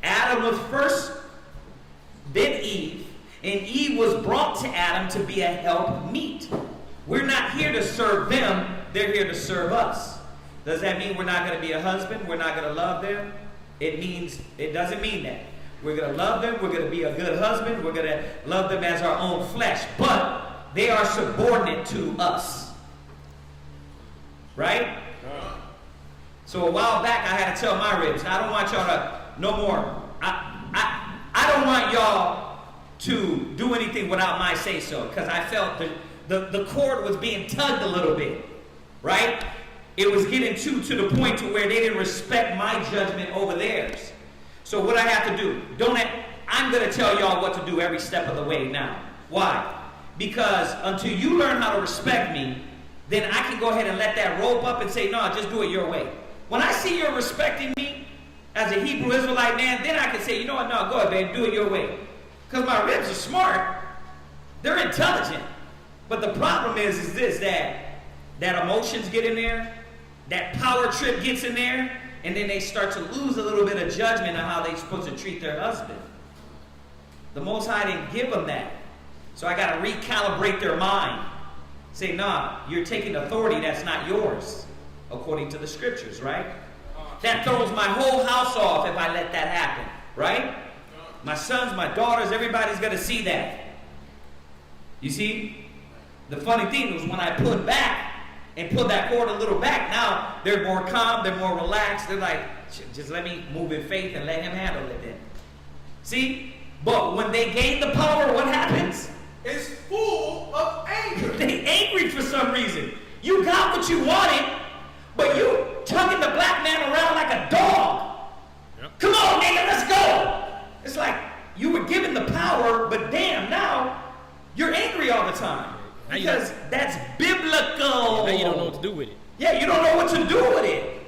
Adam was first, then Eve. And Eve was brought to Adam to be a helpmeet. We're not here to serve them. They're here to serve us. Does that mean we're not going to be a husband? We're not going to love them? It doesn't mean that. We're going to love them. We're going to be a good husband. We're going to love them as our own flesh. But they are subordinate to us. Right? So a while back, I had to tell my ribs, I don't want y'all to, no more. I don't want y'all to do anything without my say-so. Because I felt the cord was being tugged a little bit. Right? It was getting to the point to where they didn't respect my judgment over theirs. So what I have to do, I'm going to tell y'all what to do every step of the way now. Why? Because until you learn how to respect me, then I can go ahead and let that rope up and say, no, just do it your way. When I see you're respecting me as a Hebrew Israelite man, then I can say, you know what, no, go ahead, babe, do it your way. Because my ribs are smart. They're intelligent. But the problem is this, that emotions get in there, that power trip gets in there, and then they start to lose a little bit of judgment on how they're supposed to treat their husband. The Most High didn't give them that. So I got to recalibrate their mind. Say, nah, you're taking authority that's not yours, according to the scriptures, right? That throws my whole house off if I let that happen, right? My sons, my daughters, everybody's going to see that. You see? The funny thing was when I pulled back and pulled that cord a little back, now they're more calm, they're more relaxed. They're like, just let me move in faith and let him handle it then. See? But when they gain the power, what happens? It's full of anger. They angry for some reason. You got what you wanted, but you tugging the black man around like a dog. Yep. Come on, nigga, let's go. It's like you were given the power, but damn, now you're angry all the time. Because that's biblical. Now you don't know what to do with it. Yeah, you don't know what to do with it.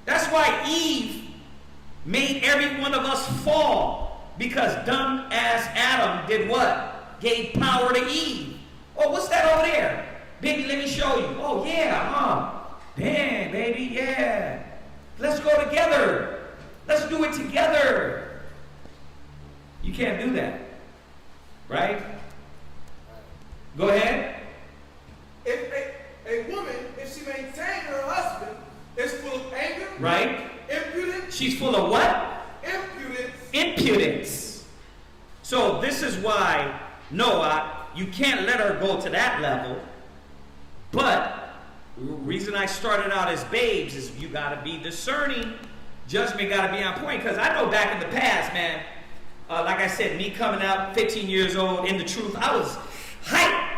That's why Eve made every one of us fall. Because dumb ass Adam did what? Gave power to Eve. Oh, what's that over there? Baby, let me show you. Oh, yeah, huh? Damn, baby, yeah. Let's go together. Let's do it together. You can't do that. Right? Go ahead. If a woman, if she maintains her husband, is full of anger, right? Impudence. She's full of what? Impudence. Impudence. So this is why, Noah, you can't let her go to that level. But the reason I started out as babes is you got to be discerning. Judgment got to be on point. Because I know back in the past, man, like I said, me coming out 15 years old in the truth, I was hyped.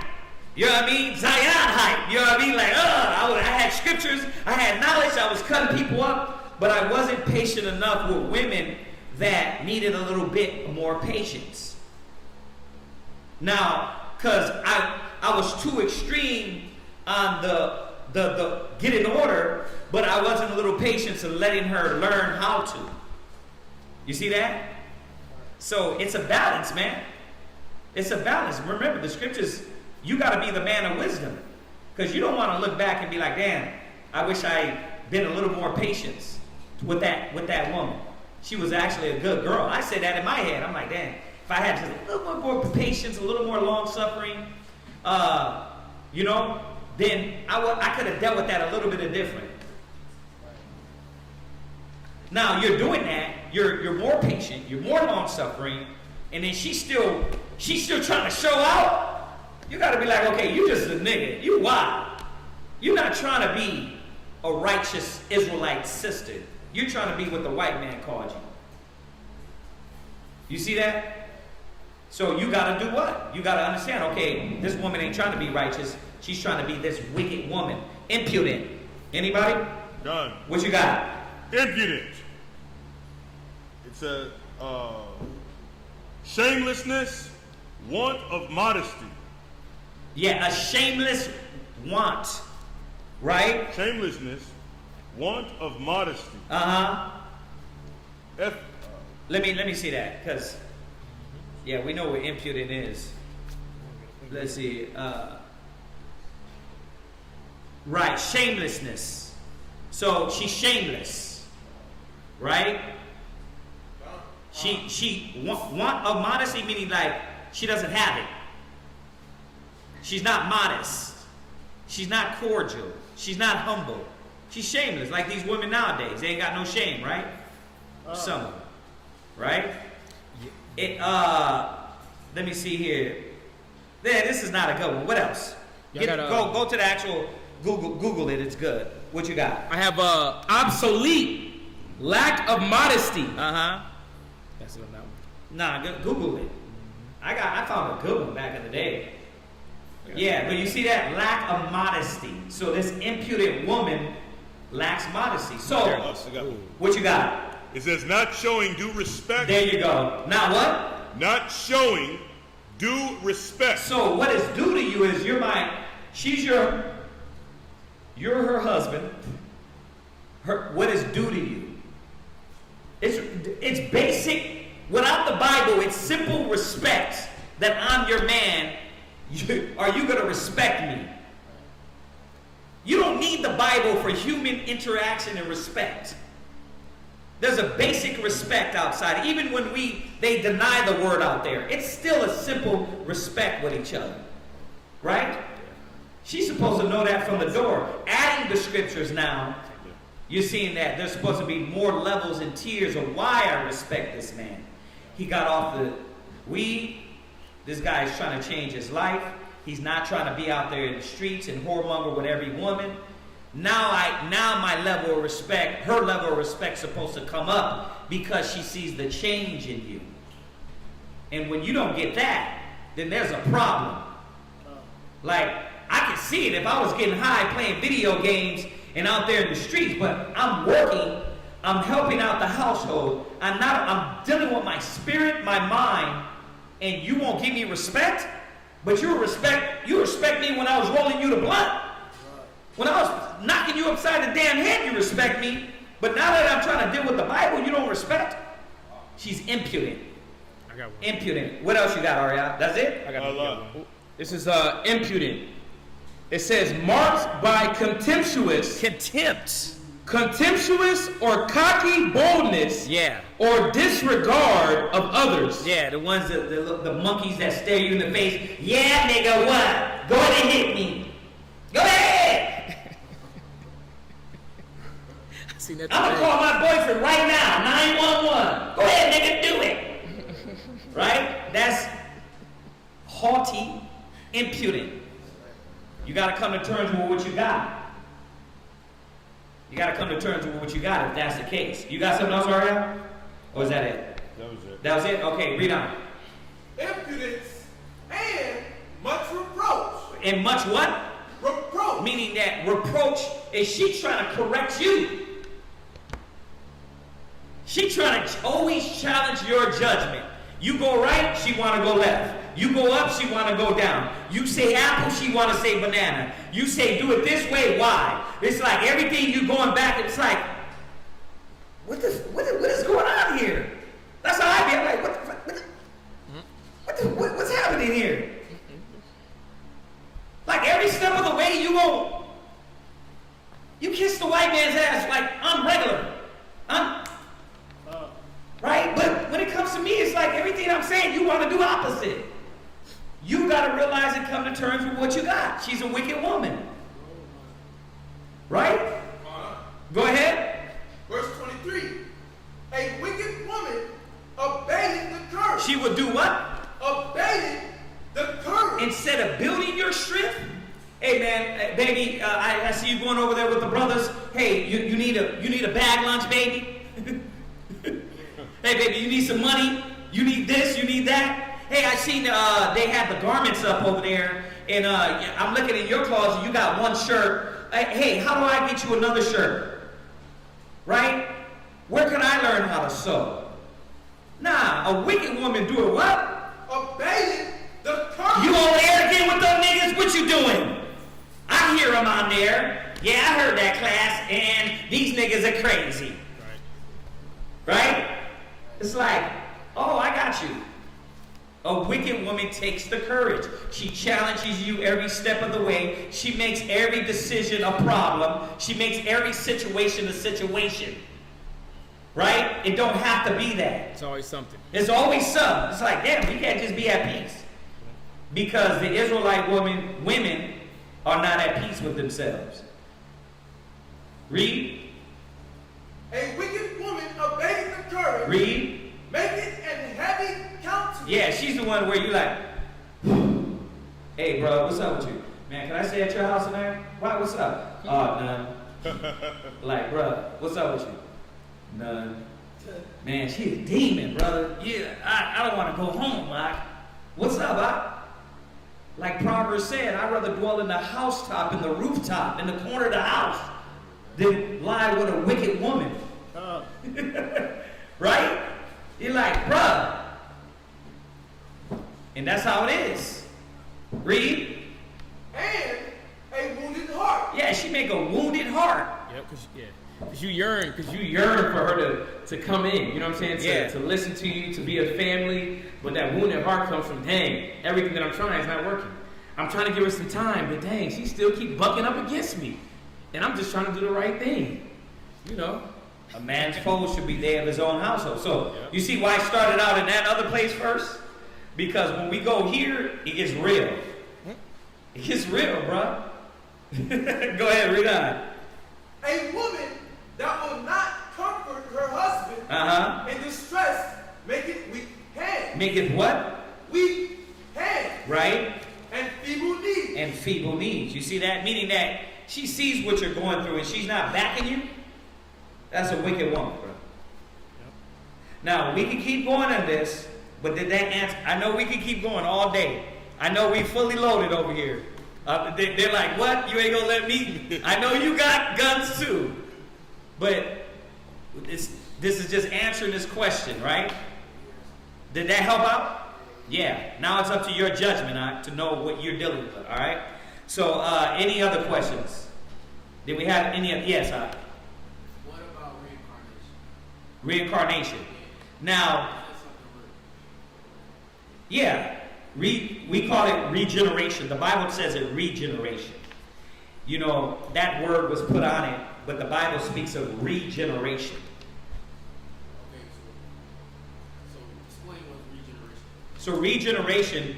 You know what I mean? Zion hype. You know what I mean? Like, I had scriptures, I had knowledge, I was cutting people up, but I wasn't patient enough with women that needed a little bit more patience. Now, because I was too extreme on the get in order, but I wasn't a little patient in letting her learn how to. You see that? So it's a balance, man. It's a balance. Remember, the scriptures, you got to be the man of wisdom. Because you don't want to look back and be like, damn, I wish I'd been a little more patient with that woman. She was actually a good girl. I said that in my head. I'm like, damn, if I had just a little more patience, a little more long-suffering, then I could have dealt with that a little bit different. Now, you're doing that. You're more patient. You're more long-suffering. And then she's still trying to show out. You got to be like, okay, you just a nigga. You wild. You're not trying to be a righteous Israelite sister. You're trying to be what the white man called you. You see that? So you got to do what? You got to understand, okay, this woman ain't trying to be righteous. She's trying to be this wicked woman. Impudent. Anybody? Done. What you got? Impudent. It's a shamelessness, want of modesty. Yeah, a shameless want. Right? Shamelessness, want of modesty. Let me see that, because yeah, we know what impudent is. Let's see. Right, shamelessness. So she's shameless, right? She want of modesty, meaning like she doesn't have it. She's not modest. She's not cordial. She's not humble. She's shameless, like these women nowadays. They ain't got no shame, right? Some of them, right? Let me see here. There, this is not a good one. What else? Go to the actual Google it. It's good. What you got? I have obsolete, lack of modesty. That's it on that one. Nah, Google it. I found a good one back in the day. Yeah, but you see that lack of modesty. So this impudent woman lacks modesty. So what you got? It says not showing due respect. There you go. Now what? Not showing due respect. So what is due to you is you're her husband. What is due to you? It's basic. Without the Bible, it's simple respect that I'm your man. Are you going to respect me? You don't need the Bible for human interaction and respect. There's a basic respect outside. Even when they deny the word out there, it's still a simple respect with each other. Right? She's supposed to know that from the door. Adding the scriptures now, you're seeing that there's supposed to be more levels and tiers of why I respect this man. He got off the weed. This guy is trying to change his life. He's not trying to be out there in the streets and whoremonger with every woman. Now my level of respect, her level of respect is supposed to come up because she sees the change in you. And when you don't get that, then there's a problem. Like, I could see it if I was getting high playing video games and out there in the streets, but I'm working, I'm helping out the household, I'm dealing with my spirit, my mind, and you won't give me respect, but you respect me when I was rolling you the blunt. When I was knocking you upside the damn head, you respect me, but now that I'm trying to deal with the Bible, you don't respect. She's impudent. I got one. Impudent. What else you got, Aria? That's it? I got one. This is impudent. It says marked by contemptuous or cocky boldness, or disregard of others. Yeah, the ones the monkeys that stare you in the face. Yeah, nigga, what? Go ahead and hit me. Go ahead. I'm gonna call my boyfriend right now. 911. Go ahead, nigga, do it. Right? That's haughty, impudent. You got to come to terms with what you got. You got to come to terms with what you got if that's the case. You got something else, Aria? Or is that it? That was it. That was it? Okay, read on. Impudence and much reproach. And much what? Reproach. Meaning that reproach is she trying to correct you. She trying to always challenge your judgment. You go right, she want to go left. You go up, she want to go down. You say apple, she want to say banana. You say do it this way, why? It's like everything you going back, it's like, what is going on here? That's how I be. I'm like, what's happening here? Like every step of the way you kiss the white man's ass like I'm regular. Right? But when it comes to me, it's like everything I'm saying, you want to do opposite. You got to realize and come to terms with what you got. She's a wicked woman. Right? Go ahead. Verse 23. A wicked woman abated the courage. She would do what? Abated the courage. Instead of building your strength. Hey man, baby, I see you going over there with the brothers. Hey, you need a bag lunch, baby. Hey baby, you need some money. You need this, you need that. Hey, I seen they had the garments up over there, and I'm looking in your closet. You got one shirt. Hey, how do I get you another shirt? right? Where can I learn how to sew? Nah, a wicked woman doing what? Obeying the curse. You over there again with them niggas? What you doing? I hear them on there. Yeah, I heard that class, and these niggas are crazy. Right? It's like, oh, I got you. A wicked woman takes the courage. She challenges you every step of the way. She makes every decision a problem. She makes every situation a situation. Right? It don't have to be that. It's always something. It's always something. It's like, damn, we can't just be at peace. Because the Israelite women are not at peace with themselves. Read. A wicked woman obeying the courage. Read. Make it an heavy countenance. Yeah, she's the one where you like, hey, bro, what's up with you? Man, can I stay at your house tonight? Why, what's up? Oh, none. Like, bro, what's up with you? None. Man, she's a demon, brother. Yeah, I don't want to go home, Mike. What's up, Mike? Like Proverbs said, I'd rather dwell in the housetop, in the rooftop, in the corner of the house, than lie with a wicked woman. Right? You're like, bruh. And that's how it is. Read. And a wounded heart. Yeah, she make a wounded heart. Yep, because you yearn for her to come in. You know what I'm saying? To listen to you, to be a family. But that wounded heart comes from, dang, everything that I'm trying is not working. I'm trying to give her some time, but dang, she still keep bucking up against me. And I'm just trying to do the right thing. You know? A man's foe should be there of his own household. So, you see why I started out in that other place first? Because when we go here, it gets real. It gets real, bro. Go ahead, read on. A woman that will not comfort her husband in distress, make it weak hand. Make it what? Weak hand. Right? And feeble knees. And feeble knees. You see that? Meaning that she sees what you're going through and she's not backing you. That's a wicked woman, bro. Now, we can keep going on this, but did that answer? I know we can keep going all day. I know we fully loaded over here. They're like, what? You ain't gonna let me? I know you got guns too. But this is just answering this question, right? Did that help out? Yeah. Now it's up to your judgment to know what you're dealing with, all right? So, any other questions? Did we have any? Yes, What about reincarnation? Reincarnation. Now, yeah, we call it regeneration. The Bible says it regeneration. You know, that word was put on it, but the Bible speaks of regeneration. Okay, so explain what regeneration is. So regeneration,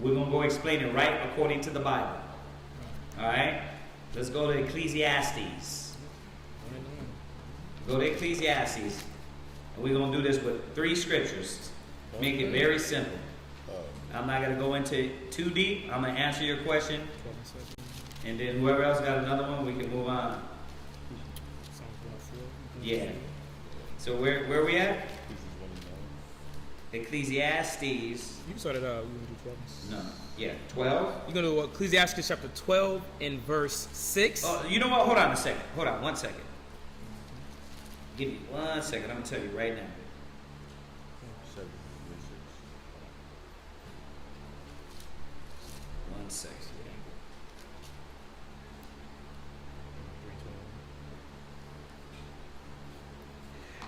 we're going to go explain it right according to the Bible. All right? Let's go to Ecclesiastes. Go to Ecclesiastes. And we're going to do this with 3 scriptures. Make it very simple. I'm not going to go into it too deep. I'm going to answer your question. And then whoever else got another one, we can move on. Yeah. So where we at? Ecclesiastes. You started out. No. Yeah. 12. You're going to Ecclesiastes chapter 12 and verse 6. Oh, you know what? Hold on a second. Hold on 1 second. Give me 1 second. I'm going to tell you right now. One second.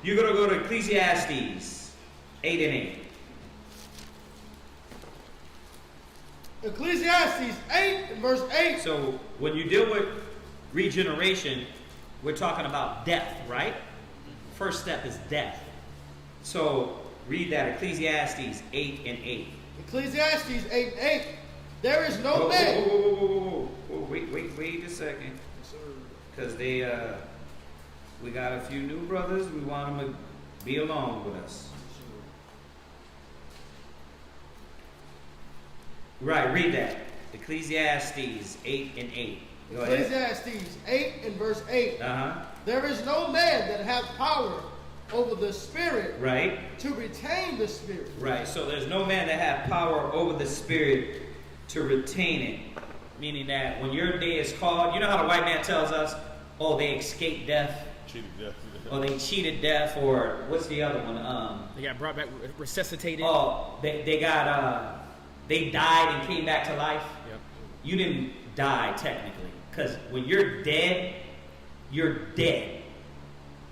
You're going to go to Ecclesiastes 8 and 8. Ecclesiastes 8 and verse 8. So when you deal with regeneration, we're talking about death, right? First step is death. So read that, Ecclesiastes 8 and 8. Ecclesiastes 8 and 8. There is no man. Whoa. Wait a second. Because we got a few new brothers. We want them to be along with us. Right, read that. Ecclesiastes 8 and 8. Go ahead. Ecclesiastes 8 and verse 8. There is no man that hath power over the spirit, right, to retain the spirit. Right, so there's no man that hath power over the spirit to retain it. Meaning that when your day is called, you know how the white man tells us, oh, they escape death. cheated death. Or they cheated death, or what's the other one? They got brought back, resuscitated. Oh, they died and came back to life. Yep. You didn't die technically, because when you're dead, you're dead.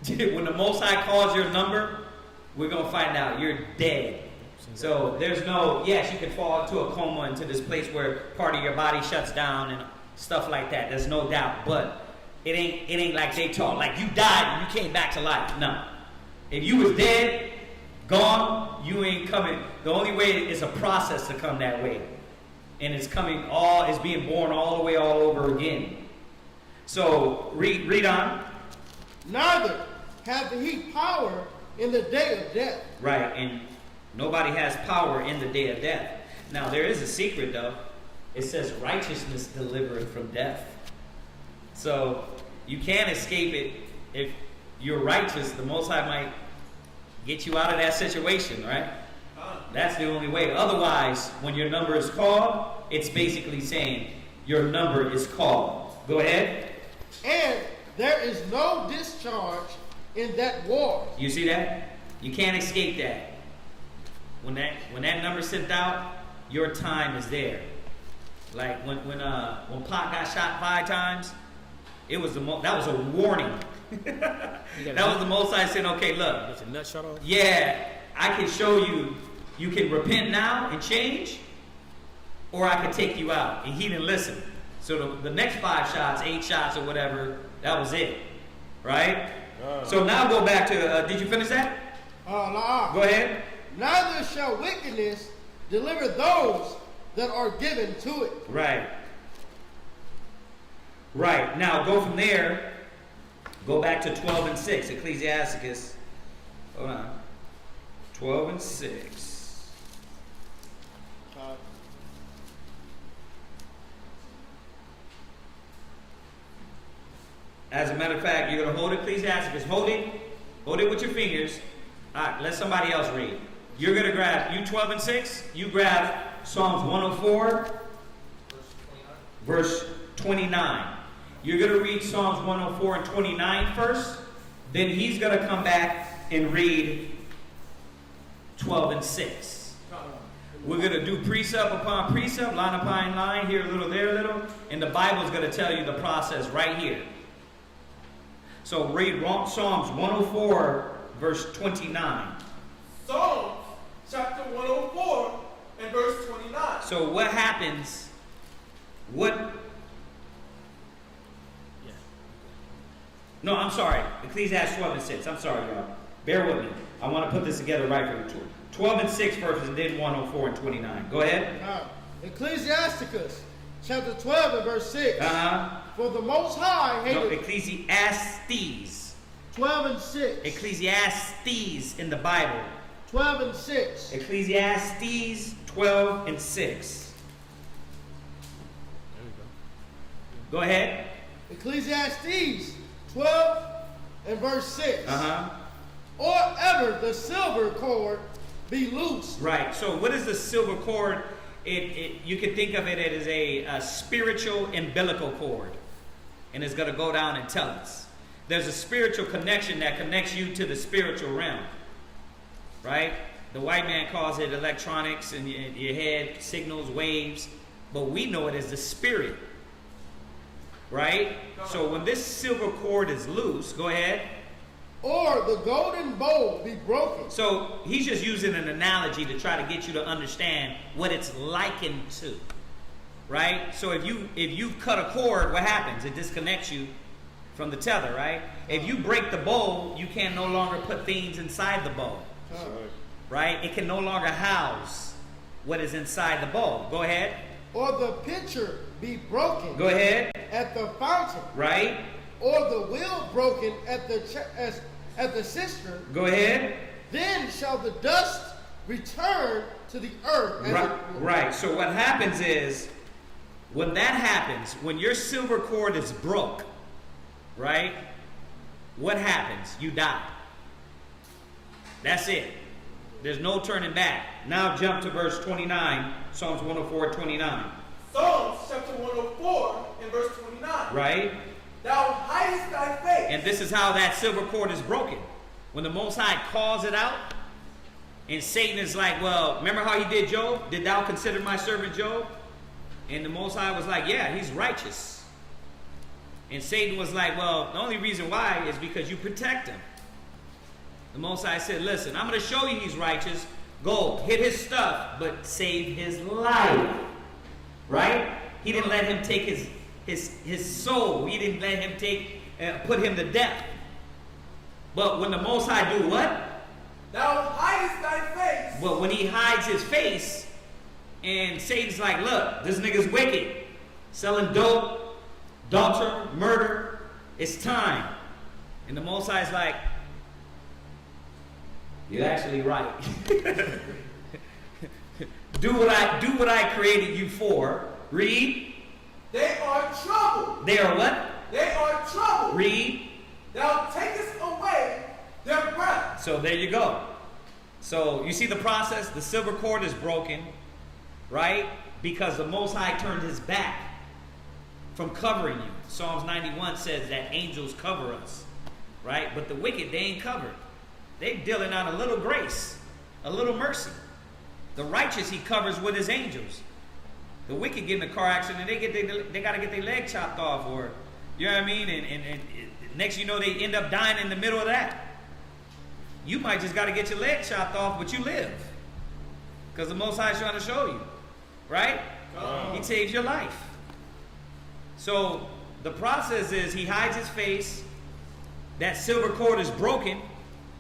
When the Most High calls your number, we're gonna find out you're dead. So there's no, yes, you can fall into a coma, into this place where part of your body shuts down and stuff like that. There's no doubt, but it ain't like they talk. Like you died and you came back to life. No. If you was dead, gone, you ain't coming. The only way is a process to come that way. And it's being born all the way all over again. So read on. Neither hath he power in the day of death. Right, and nobody has power in the day of death. Now there is a secret though. It says righteousness delivereth from death. So you can't escape it. If you're righteous, the Most High might get you out of that situation, right? That's the only way. Otherwise, when your number is called, it's basically saying your number is called. Go ahead. And there is no discharge in that war. You see that? You can't escape that. When that number's sent out, your time is there. Like when Pac got shot 5 times, that was a warning. That was the Most High saying, okay, look. Get your nut shut off? Yeah, I can show you. You can repent now and change, or I can take you out. And he didn't listen. So the next 5 shots, 8 shots or whatever, that was it. Right? So now go back to, did you finish that? Go ahead. Neither shall wickedness deliver those that are given to it. Right. Right. Now go from there. Go back to 12 and 6. Ecclesiasticus. Hold on. 12 and 6. As a matter of fact, you're going to hold Ecclesiasticus. Hold it with your fingers. All right, let somebody else read. You're going to grab, you 12 and 6, you grab Psalms 104, verse 29. You're going to read Psalms 104 and 29 first. Then he's going to come back and read 12 and 6. We're going to do precept upon precept, line upon line, here a little, there a little. And the Bible's going to tell you the process right here. So read Psalms 104, verse 29. Psalms chapter 104 and verse 29. So what happens? No, I'm sorry. Ecclesiastes 12 and 6. I'm sorry, y'all. Bear with me. I want to put this together right for you. 12 and 6 verses, and then 104 and 29. Go ahead. Ecclesiasticus chapter 12 and verse 6. For the Most High hated... No, Ecclesiastes. 12 and 6. Ecclesiastes in the Bible. 12 and 6. Ecclesiastes 12 and 6. There we go. Go ahead. Ecclesiastes 12 and verse 6. Or ever the silver cord be loose. Right. So what is the silver cord? You can think of it as a spiritual umbilical cord. And it's going to go down and tell us. There's a spiritual connection that connects you to the spiritual realm. Right? The white man calls it electronics in your head, signals, waves. But we know it as the spirit. Right? So when this silver cord is loose, go ahead. Or the golden bowl be broken. So he's just using an analogy to try to get you to understand what it's likened to. Right? So if you cut a cord, what happens? It disconnects you from the tether, right? If you break the bowl, you can no longer put things inside the bowl. Right? It can no longer house what is inside the bowl. Go ahead. Or the pitcher be broken. Go ahead. At the fountain. Right? Or the wheel broken at the cistern. Go ahead. Then shall the dust return to the earth. Right. So what happens is, when that happens, when your silver cord is broke, right? What happens? You die. That's it. There's no turning back. Now jump to verse 29, Psalms 104, 29. Psalms chapter 104 and verse 29. Right? Thou hidest thy face. And this is how that silver cord is broken. When the Most High calls it out, and Satan is like, well, remember how he did Job? Did thou consider my servant Job? And the Most High was like, yeah, he's righteous. And Satan was like, well, the only reason why is because you protect him. The Most High said, listen, I'm going to show you he's righteous. Go, hit his stuff, but save his life. Right? He didn't let him take his soul. He didn't let him put him to death. But when the Most High do what? Thou hidest thy face. But when he hides his face, and Satan's like, look, this nigga's wicked. Selling dope, adultery, murder. It's time. And the Most High's like, you're actually right. do what I created you for. Read. They are troubled. They are what? They are troubled. Read. Thou takest away their breath. So there you go. So you see the process? The silver cord is broken, right? Because the Most High turned his back from covering you. Psalms 91 says that angels cover us, right? But the wicked, they ain't covered. They dealing out a little grace, a little mercy. The righteous he covers with his angels. The wicked get in a car accident, they got to get their leg chopped off, or you know what I mean? And next you know they end up dying in the middle of that. You might just got to get your leg chopped off, but you live. Because the Most High is trying to show you. Right? He saves your life. So the process is he hides his face. That silver cord is broken.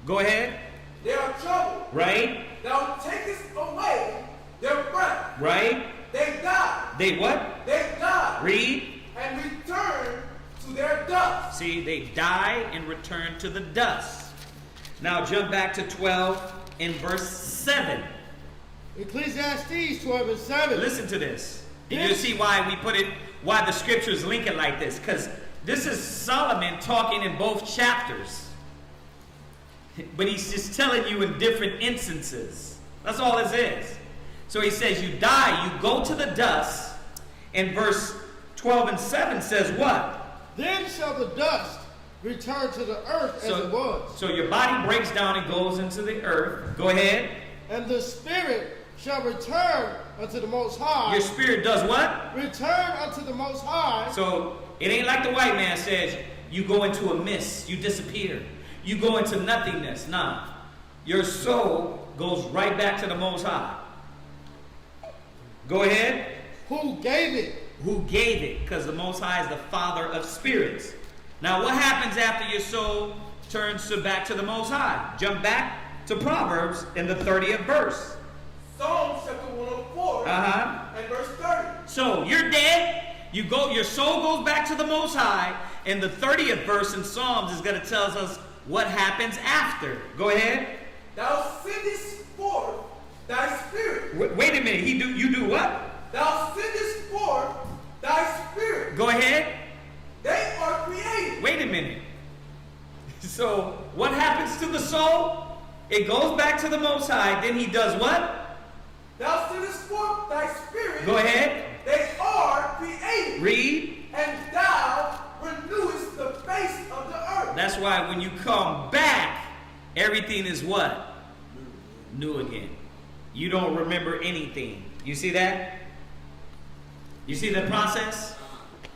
Go ahead. They are troubled. Right? Thou takest away their breath. Right? They die. They what? They die. Read. And return to their dust. See, they die and return to the dust. Now jump back to 12 in verse 7. Ecclesiastes 12 and 7. Listen to this. You see why we put it, why the scriptures link it like this. Because this is Solomon talking in both chapters. But he's just telling you in different instances. That's all this is. So he says you die, you go to the dust. And verse 12 and 7 says what? Then shall the dust return to the earth as it was. So your body breaks down and goes into the earth. Go ahead. And the spirit shall return unto the Most High. Your spirit does what? Return unto the Most High. So it ain't like the white man says, you go into a mist, you disappear. You go into nothingness. Nah. Your soul goes right back to the Most High. Go ahead. Who gave it? Who gave it? Because the Most High is the Father of spirits. Now what happens after your soul turns back to the Most High? Jump back to Proverbs in the 30th verse. Psalms chapter 104 and verse 30. So you're dead. Your soul goes back to the Most High. And the 30th verse in Psalms is going to tell us what happens after. Go ahead. Thou sendest forth thy spirit. Wait a minute. You do what? Thou sendest forth thy spirit. Go ahead. They are created. Wait a minute. So what happens to the soul? It goes back to the Most High. Then he does what? Thou sendest forth thy spirit. Go ahead. They are created. Read. And thou renewest the face of the earth. That's why when you come back, everything is what? New again. You don't remember anything. You see that? You see the process?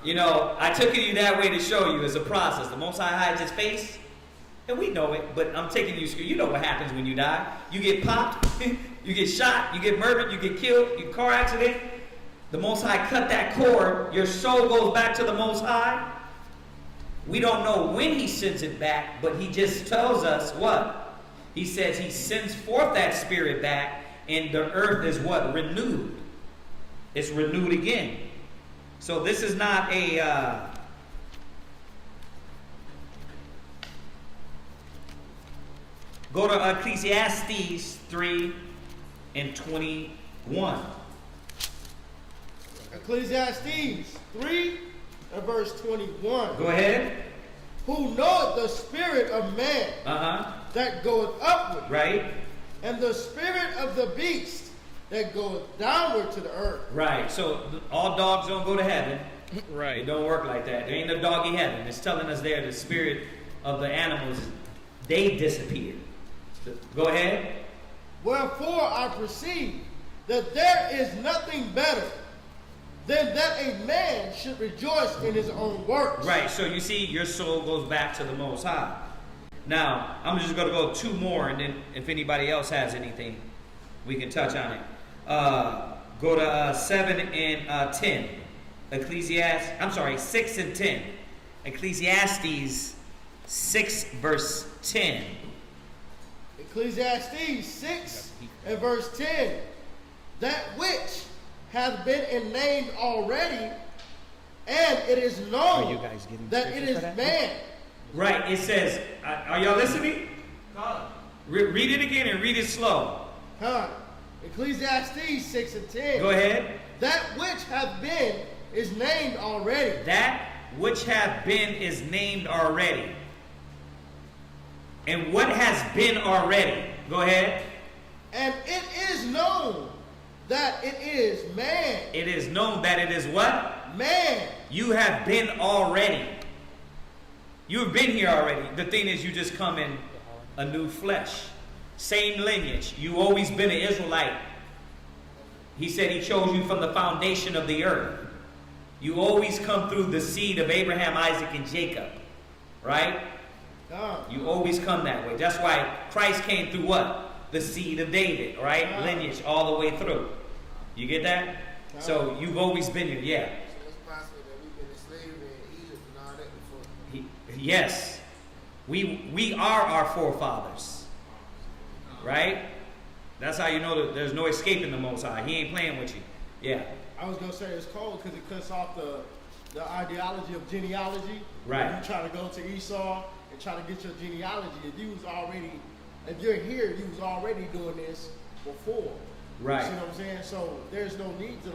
You know, I took you that way to show you as a process. The Most High hides his face, and we know it, but I'm taking you know what happens when you die. You get popped, you get shot, you get murdered, you get killed, you car accident. The Most High cut that cord. Your soul goes back to the Most High. We don't know when he sends it back, but he just tells us what? He says he sends forth that spirit back, and the earth is what? Renewed. It's renewed again. So this is not a go to Ecclesiastes 3 and 21. Ecclesiastes 3 and verse 21. Go ahead. Who knoweth the spirit of man that goeth upward, right? and the spirit of the beast that goeth downward to the earth. Right. So all dogs don't go to heaven. Right. It don't work like that. There ain't no doggy heaven. It's telling us there the spirit of the animals, they disappeared. Go ahead. Wherefore I perceive that there is nothing better than that a man should rejoice in his own works. Right. So you see, your soul goes back to the Most High. Now, I'm just going to go 2 more, and then if anybody else has anything, we can touch on it. Go to 7 and 10. 6 and 10. Ecclesiastes 6 verse 10. Ecclesiastes 6 and verse 10. That which hath been named already, and it is known that it is man. Right, it says, are y'all listening? Read it again and read it slow. Ecclesiastes 6 and 10. Go ahead. That which hath been is named already. That which hath been is named already. And what has been already? Go ahead. And it is known that it is man. It is known that it is what? Man. You have been already. You've been here already. The thing is, you just come in a new flesh. Same lineage. You always been an Israelite. He said he chose you from the foundation of the earth. You always come through the seed of Abraham, Isaac, and Jacob. Right? You always come that way. That's why Christ came through what? The seed of David, right? Lineage all the way through. You get that? So you've always been here, yeah. So it's possible that we've been in slavery in Egypt and all that before. Yes. We are our forefathers. Right? That's how you know that there's no escaping the Most High. He ain't playing with you. Yeah. I was going to say it's cold because it cuts off the ideology of genealogy. Right. When you try to go to Esau and try to get your genealogy. If you're here, you was already doing this before. Right. You see what I'm saying? So there's no need to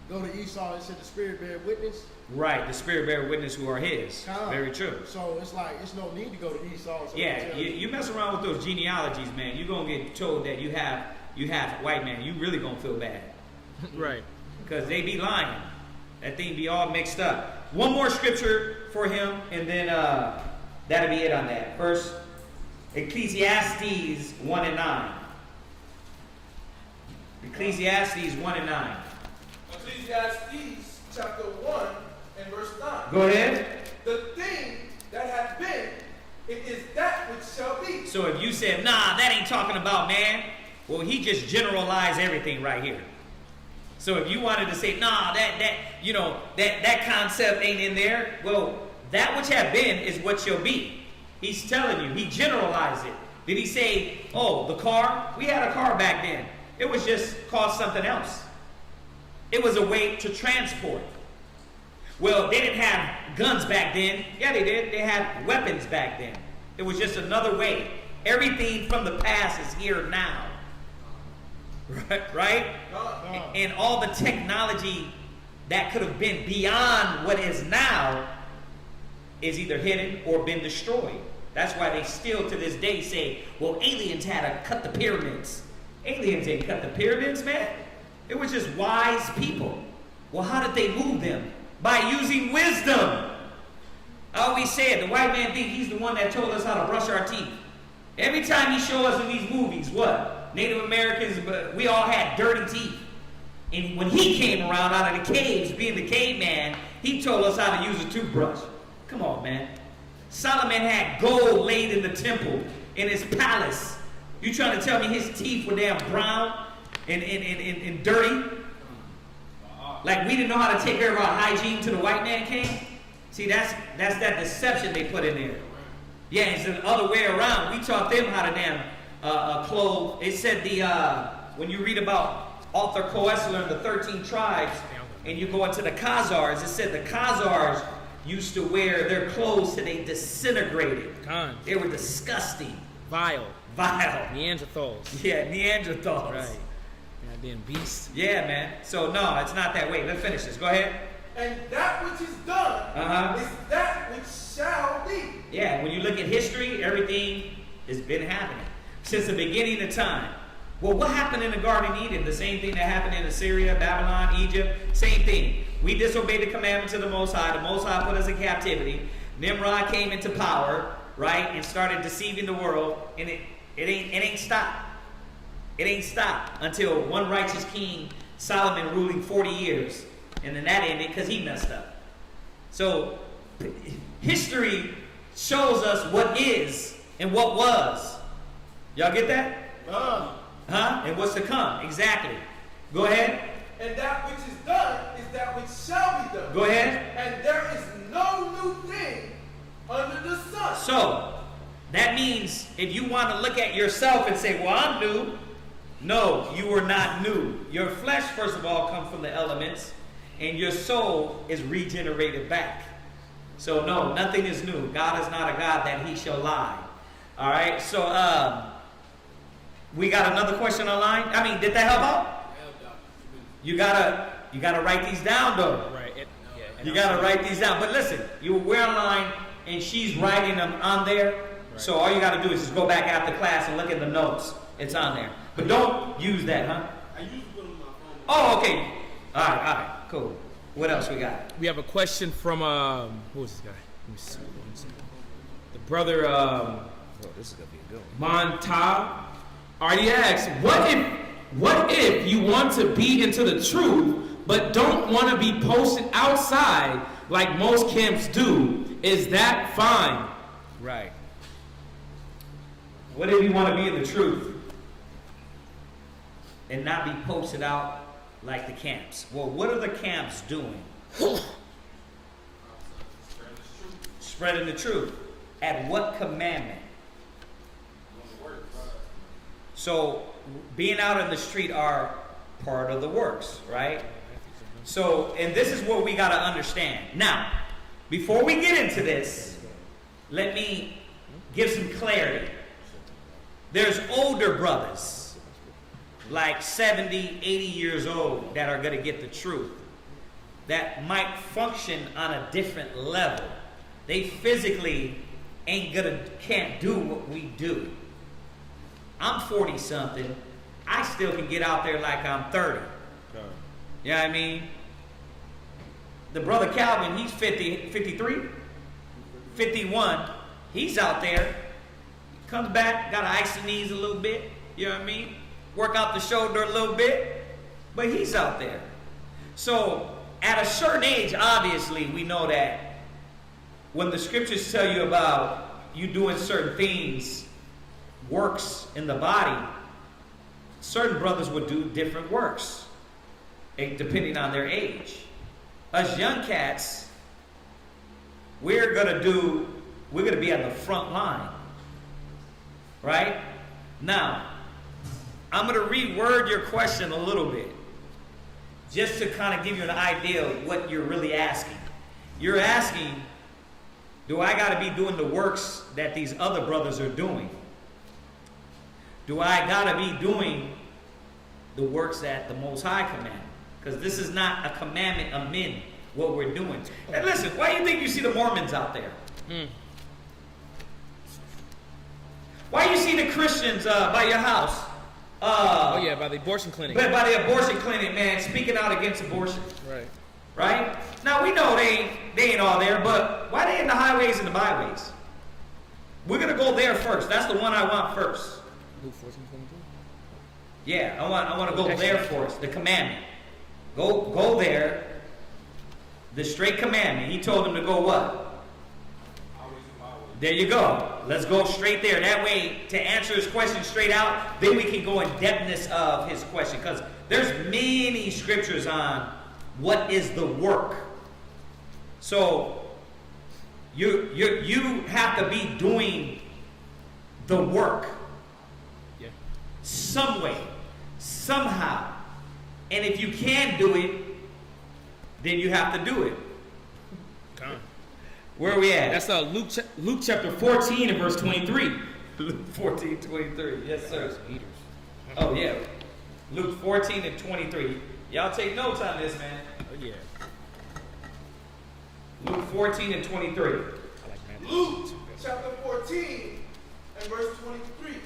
go to Esau and say the Spirit bear witness. Right. The Spirit bear witness who are his. Very true. So it's it's no need to go to Esau. So yeah. You mess around with those genealogies, man. You're going to get told that you have white man. You really going to feel bad. Right. Because they be lying. That thing be all mixed up. One more scripture for him, and then that'll be it on that. First, Ecclesiastes 1 and 9. Ecclesiastes 1 and 9. Ecclesiastes chapter 1 and verse 9. Go ahead. The thing that hath been, it is that which shall be. So if you said, nah, that ain't talking about man, well, he just generalized everything right here. So if you wanted to say, nah, that concept ain't in there, well, that which have been is what shall be. He's telling you. He generalized it. Did he say, oh, the car? We had a car back then. It was just called something else. It was a way to transport. Well, they didn't have guns back then. Yeah, they did. They had weapons back then. It was just another way. Everything from the past is here now. Right? And all the technology that could have been beyond what is now is either hidden or been destroyed. That's why they still to this day say, well, aliens had to cut the pyramids. Aliens didn't cut the pyramids, man. It was just wise people. Well, how did they move them? By using wisdom. I always said, the white man think he's the one that told us how to brush our teeth. Every time he show us in these movies, what? Native Americans, but we all had dirty teeth. And when he came around out of the caves, being the caveman, he told us how to use a toothbrush. Come on, man. Solomon had gold laid in the temple, in his palace. You trying to tell me his teeth were damn brown and dirty? Like we didn't know how to take care of our hygiene till the white man came? See, that's that deception they put in there. Yeah, it's the other way around. We taught them how to damn clothe. It said when you read about Arthur Koestler and the 13 tribes, and you go into the Khazars, it said the Khazars used to wear their clothes till they disintegrated. They were disgusting. Vile. Neanderthals. Yeah, Neanderthals. Right. Goddamn beast. Yeah, man. So no, it's not that way. Let's finish this. Go ahead. And that which is done is that which shall be. Yeah, when you look at history, everything has been happening. Since the beginning of time, Well, what happened in the Garden of Eden? The same thing that happened in Assyria, Babylon, Egypt. Same thing. We disobeyed the commandments of the Most High. The Most High put us in captivity. Nimrod came into power, right, and started deceiving the world. And it ain't stopped. It ain't stopped until one righteous king, Solomon, ruling 40 years. And then that ended because he messed up. So history shows us what is and what was. Y'all get that? And what's to come. Exactly. Go ahead. And that which is done is that which shall be done. Go ahead. And there is no new thing under the sun. So, that means if you want to look at yourself and say, well, I'm new. No, you are not new. Your flesh, first of all, comes from the elements. And your soul is regenerated back. So, no, nothing is new. God is not a God that he shall lie. All right? So, we got another question online. I mean, did that help out? You gotta write these down though. Right. You gotta write these down. But listen, we're online and she's writing them on there. Right. So all you gotta do is just go back after class and look at the notes. It's on there. But don't use that, huh? I usually put them on my phone. Oh, okay. All right, cool. What else we got? We have a question from who is this guy? Let me see. The brother this is gonna be a good one. Monta already asked, what if you want to be into the truth but don't want to be posted outside like most camps do? Is that fine? Right. What if you want to be in the truth and not be posted out like the camps? Well, what are the camps doing? Spreading the truth. At what commandment? So, being out in the street are part of the works, right? So, and this is what we got to understand. Now, before we get into this, let me give some clarity. There's older brothers, like 70, 80 years old, that are going to get the truth, that might function on a different level. They physically can't do what we do. I'm 40-something. I still can get out there like I'm 30. You know what I mean? The brother Calvin, he's 50, 53, 51. He's out there. Comes back, got to ice the knees a little bit. You know what I mean? Work out the shoulder a little bit. But he's out there. So, at a certain age, obviously, we know that when the scriptures tell you about you doing certain things, works in the body, certain brothers would do different works depending on their age. Us young cats, we're gonna be on the front line, right? Now, I'm gonna reword your question a little bit just to kind of give you an idea of what you're really asking. You're asking, do I gotta be doing the works that these other brothers are doing? Do I gotta be doing the works that the Most High command? Because this is not a commandment of men, what we're doing. And listen, why do you think you see the Mormons out there? Why do you see the Christians by your house? By the abortion clinic. By the abortion clinic, man, speaking out against abortion. Right. Right? Now, we know they ain't all there, but why they in the highways and the byways? We're going to go there first. That's the one I want first. Luke 14:22. Yeah, I want to go there first. The commandment. Go there. The straight commandment. He told them to go what? There you go. Let's go straight there. That way, to answer his question straight out, then we can go in depthness of his question. Because there's many scriptures on what is the work. So, you have to be doing the work. Some way, somehow. And if you can do it, then you have to do it. Where are we at? That's Luke chapter 14 and verse 23. Luke 14, 23. Yes, sir. Oh, yeah. Luke 14 and 23. Y'all take notes on this, man. Oh, yeah. Luke 14 and 23. Luke chapter 14 and verse 23.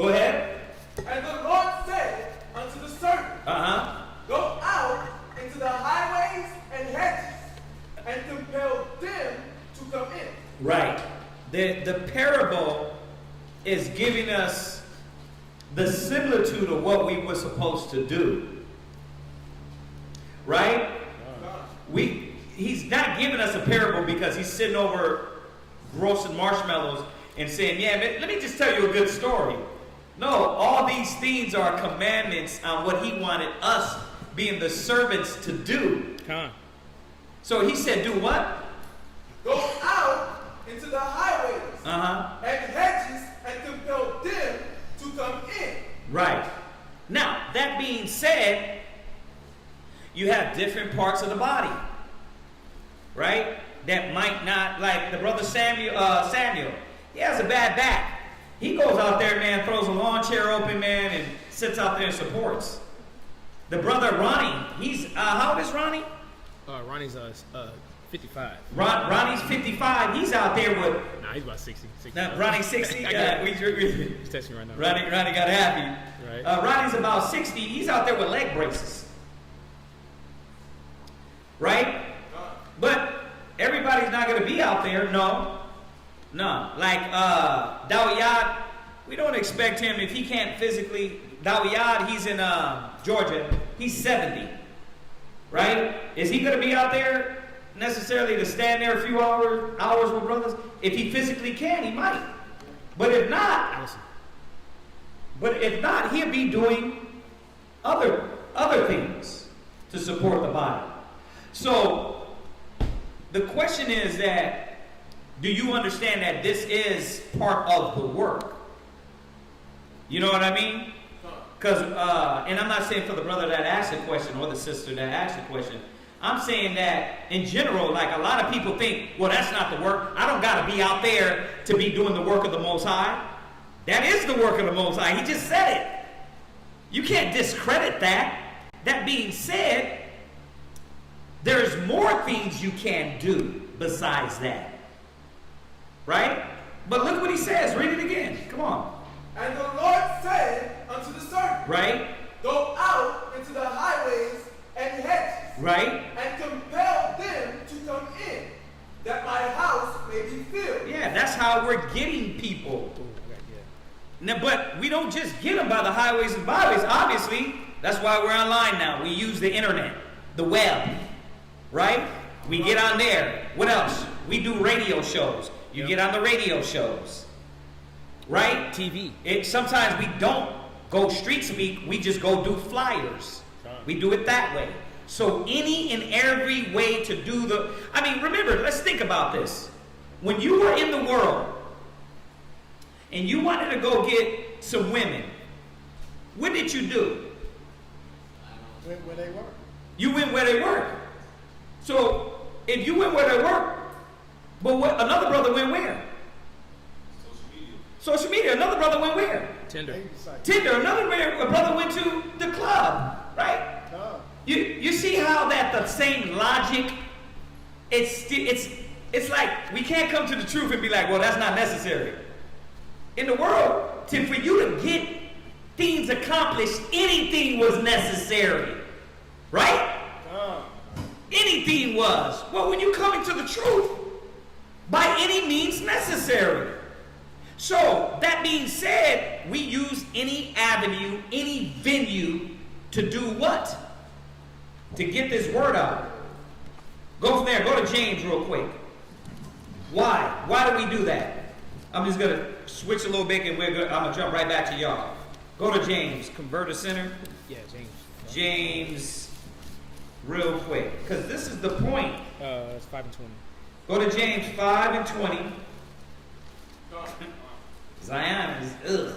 Go ahead. And the Lord said unto the servant, Go out into the highways and hedges, and compel them to come in. Right. The parable is giving us the similitude of what we were supposed to do. Right? He's not giving us a parable because he's sitting over roasting marshmallows and saying, yeah, man, let me just tell you a good story. No, all these things are commandments on what he wanted us, being the servants, to do. So he said, do what? Go out into the highways and hedges and compel them to come in. Right. Now, that being said, you have different parts of the body, right? That might not, like the brother Samuel, he has a bad back. He goes out there, man, throws a lawn chair open, man, and sits out there and supports. The brother Ronnie, he's, how old is Ronnie? Ronnie's 55. Ronnie's 55. He's out there with... Nah, he's about 60. Now, Ronnie's 60? He's texting right now. Ronnie got happy. Right. Ronnie's about 60. He's out there with leg braces. Right? But everybody's not going to be out there. No. Like Dawiyad, we don't expect him, if he can't physically... Dawiyad, he's in Georgia. He's 70. Right? Is he going to be out there necessarily to stand there a few hours with brothers? If he physically can, he might. But if not, he'll be doing other things to support the body. So the question is that, do you understand that this is part of the work? You know what I mean? Because, and I'm not saying for the brother that asked the question or the sister that asked the question. I'm saying that in general, like a lot of people think, well, that's not the work. I don't got to be out there to be doing the work of the Most High. That is the work of the Most High. He just said it. You can't discredit that. That being said, there's more things you can do besides that. Right? But look what he says. Read it again. Come on. And the Lord said unto the servant, right? Go out into the highways and hedges, right? And compel them to come in, that my house may be filled. Yeah, that's how we're getting people. Now, but we don't just get them by the highways and byways. Obviously, that's why we're online now. We use the internet, the web, right? We get on there. What else? We do radio shows. You get on the radio shows, right? TV. Sometimes we don't go street speak. We just go do flyers. We do it that way. So any and every way to do the... I mean, remember, let's think about this. When you were in the world and you wanted to go get some women, what did you do? Went where they were. You went where they were. So if you went where they were, but another brother went where? Social media. Another brother went where? Tinder. Another brother went to the club, right? You see how that the same logic? It's like we can't come to the truth and be like, well, that's not necessary. In the world, for you to get things accomplished, anything was necessary, right? Anything was. Well, when you come into the truth, by any means necessary. So, that being said, we use any avenue, any venue to do what? To get this word out. Go from there. Go to James real quick. Why? Why do we do that? I'm just going to switch a little bit and I'm going to jump right back to y'all. Go to James. Convert a sinner. Yeah, James. James, real quick. Because this is the point. It's 5 and 20. Go to James 5 and 20. Zion is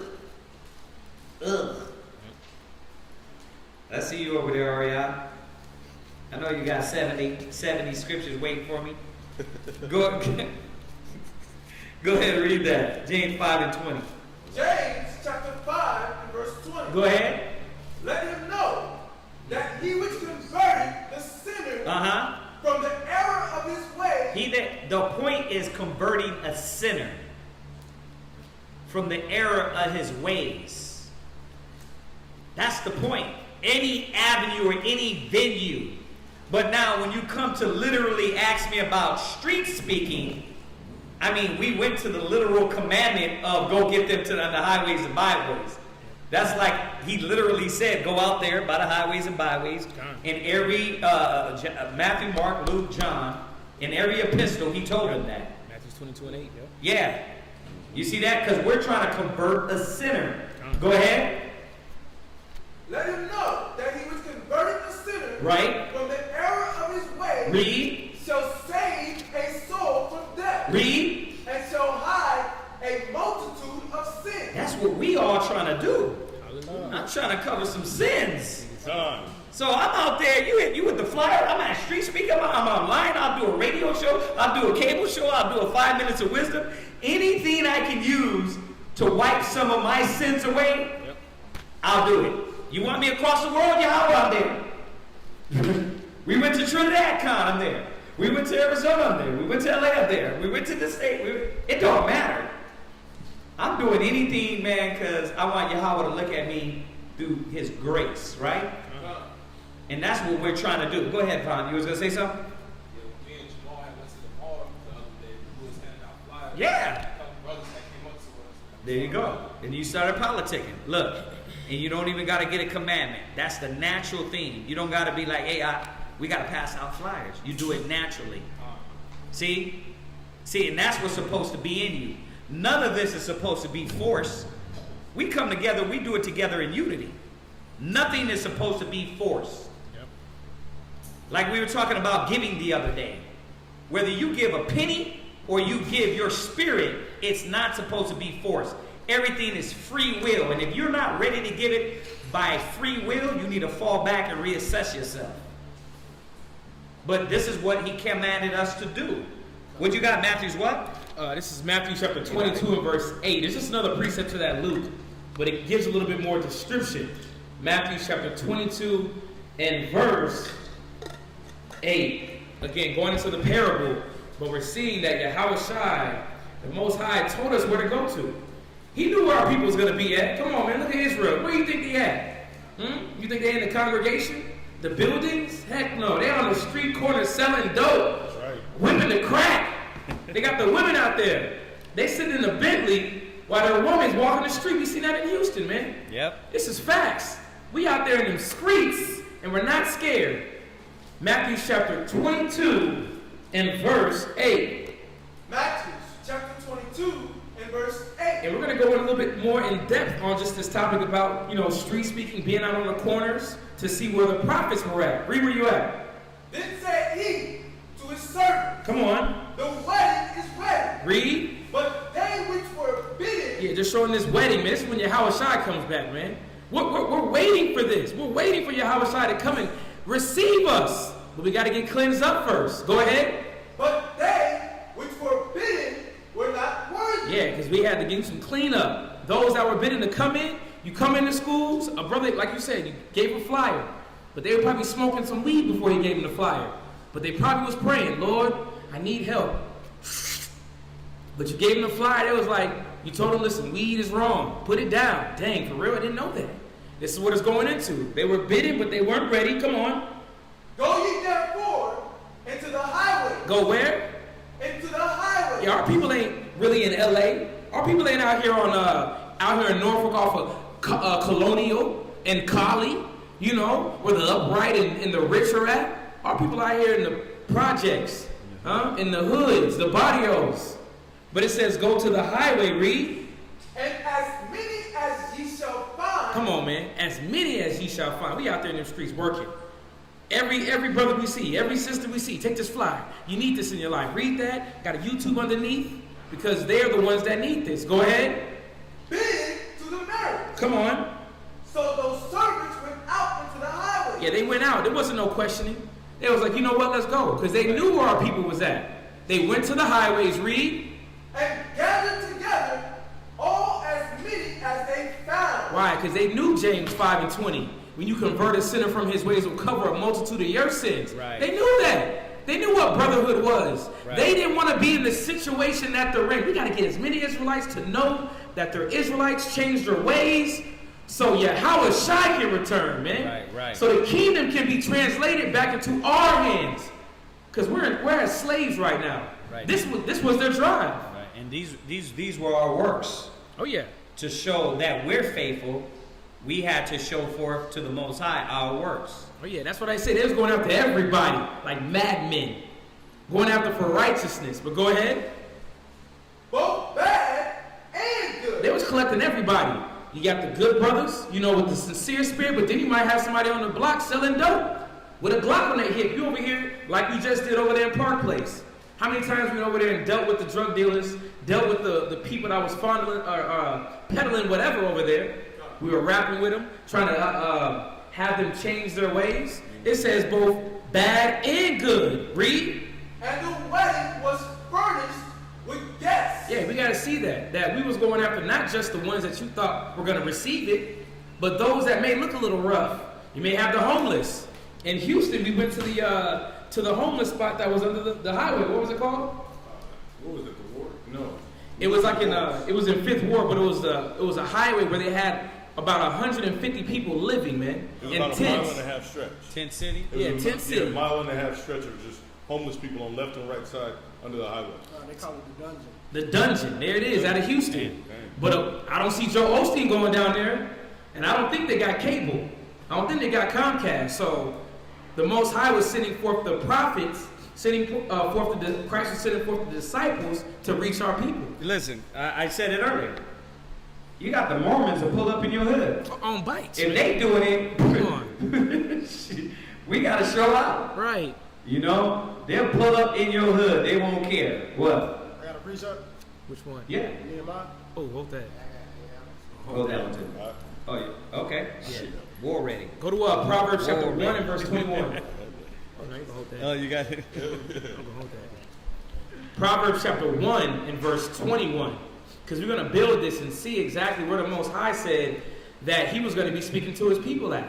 ugh. I see you over there, Ariana. I know you got 70 scriptures waiting for me. Go ahead and read that. James 5 and 20. James chapter 5 and verse 20. Go ahead. Let him know that he which converted the sinner from the error of his way. The point is converting a sinner from the error of his ways. That's the point. Any avenue or any venue. But now when you come to literally ask me about street speaking, I mean, we went to the literal commandment of go get them to the highways and byways. That's like he literally said, go out there by the highways and byways. In every Matthew, Mark, Luke, John, in every epistle, he told them that. Matthew 22:8, yeah. You see that? Because we're trying to convert a sinner. Go ahead. Let him know that he was converting a sinner Right. from the error of his way. Read. Shall save a soul from death. Read. And shall hide a multitude of sins. That's what we all trying to do. I'm trying to cover some sins. So I'm out there, you with the flyer, I'm at street speaker, I'm online, I'll do a radio show, I'll do a cable show, I'll do a 5 minutes of wisdom. Anything I can use to wipe some of my sins away, I'll do it. You want me across the world? Yahweh, I'm there. We went to Trinidad Con, I'm there. We went to Arizona, I'm there. We went to LA, I'm there. We went to the state. It don't matter. I'm doing anything, man, because I want Yahweh to look at me through his grace, right? And that's what we're trying to do. Go ahead, Vaughn. You was going to say something? Yeah, me and Jamal had went to the mall the other day. We was handing out flyers. Yeah. A couple brothers that came up to us. There you go. And you started politicking. Look, and you don't even got to get a commandment. That's the natural thing. You don't got to be like, hey, we got to pass out flyers. You do it naturally. See, and that's what's supposed to be in you. None of this is supposed to be forced. We come together, we do it together in unity. Nothing is supposed to be forced. Yep. Like we were talking about giving the other day. Whether you give a penny or you give your spirit, it's not supposed to be forced. Everything is free will. And if you're not ready to give it by free will, you need to fall back and reassess yourself. But this is what he commanded us to do. What you got, Matthew's what? This is Matthew chapter 22 and verse 8. There's just another precept to that Luke, but it gives a little bit more description. Matthew chapter 22 and verse 8. Again, going into the parable, but we're seeing that Yahweh Shai, the Most High, told us where to go to. He knew where our people was going to be at. Come on, man, look at Israel. Where do you think they at? You think they in the congregation? The buildings? Heck no. They're on the street corner selling dope. That's right. Whipping the crack. They got the women out there. They sitting in the Bentley while their woman's walking the street. We seen that in Houston, man. Yep. This is facts. We out there in them streets, and we're not scared. Matthew chapter 22 and verse 8. Matthew chapter 22 and verse 8. And we're going to go in a little bit more in depth on just this topic about, street speaking, being out on the corners to see where the prophets were at. Read where you at. Then said he to his servants, come on. The wedding is ready. Read. But they which were bidden. Yeah, just showing this wedding, man. This is when Yahweh Shai comes back, man. We're waiting for this. We're waiting for Yahweh Shai to come and receive us. But we got to get cleansed up first. Go ahead. But they which were bidden were not worthy. Yeah, because we had to give some cleanup. Those that were bidden to come in, you come into schools, a brother, like you said, you gave a flyer. But they were probably smoking some weed before he gave them the flyer. But they probably was praying, Lord, I need help. But you gave them the flyer, it was like, you told them, listen, weed is wrong. Put it down. Dang, for real, I didn't know that. This is what it's going into. They were bidden, but they weren't ready. Come on. Go ye therefore into the highway. Go where? Into the highway. Yeah, our people ain't really in LA. Our people ain't out here in Norfolk off of Colonial and Cali, where the upright and the rich are at. Our people out here in the projects, in the hoods, the barrios. But it says, go to the highway, read. And as many as ye shall find. Come on, man. As many as ye shall find. We out there in the streets working. Every brother we see, every sister we see, take this flyer. You need this in your life. Read that. Got a YouTube underneath because they're the ones that need this. Go ahead. Bid to the marriage. Come on. So those servants went out into the highway. Yeah, they went out. There wasn't no questioning. They was like, you know what, let's go. Because they knew where our people was at. They went to the highways, read. And gathered together all as many as they found. Why? Because they knew James 5 and 20. When you convert a sinner from his ways will cover a multitude of your sins. Right. They knew that. They knew what brotherhood was. Right. They didn't want to be in the situation that they're in. We got to get as many Israelites to know that they're Israelites, change their ways, so Yahweh Shai can return, man. Right. So the kingdom can be translated back into our hands, because we're as slaves right now. Right. This was their drive. Right. And these were our works. Oh yeah. To show that we're faithful, we had to show forth to the Most High our works. Oh yeah, that's what I said. They was going after everybody, like madmen, going after for righteousness. But go ahead. Both bad and good. They was collecting everybody. You got the good brothers, with the sincere spirit, but then you might have somebody on the block selling dope with a Glock on their hip. You over here, like we just did over there in Park Place. How many times we went over there and dealt with the drug dealers, dealt with the people that was fondling or peddling whatever over there? We were rapping with them, trying to have them change their ways. It says both bad and good. Read. And the wedding was furnished with guests. Yeah, we got to see that we was going after not just the ones that you thought were going to receive it, but those that may look a little rough. You may have the homeless. In Houston, we went to the homeless spot that was under the highway. What was it called? What was it? The ward? No. It was like it was in 5th Ward, but it was a highway where they had about 150 people living, man. It was in about tents. a mile and a half stretch. Tent City? Tent City. Yeah, a mile and a half stretch of just homeless people on left and right side under the highway. They call it the dungeon. The dungeon, there it is, out of Houston. Dang. But I don't see Joe Osteen going down there, and I don't think they got cable. I don't think they got Comcast. So the Most High was sending forth the prophets, Christ was sending forth the disciples to reach our people. Listen, I said it earlier. You got the Mormons to pull up in your hood. On bikes. If they doing it, Come on. we got to show out. Right. They'll pull up in your hood. They won't care. What? I got a precept. Which one? Yeah. Nehemiah. Oh, hold that. Hold that one too. Oh, yeah. Okay. Yeah. War ready. Go to Proverbs chapter War 1 ready. and verse 21. Oh, no, you can hold that. Oh, you got it. You can hold that. Proverbs chapter 1 and verse 21. Because we're going to build this and see exactly where the Most High said that he was going to be speaking to his people at.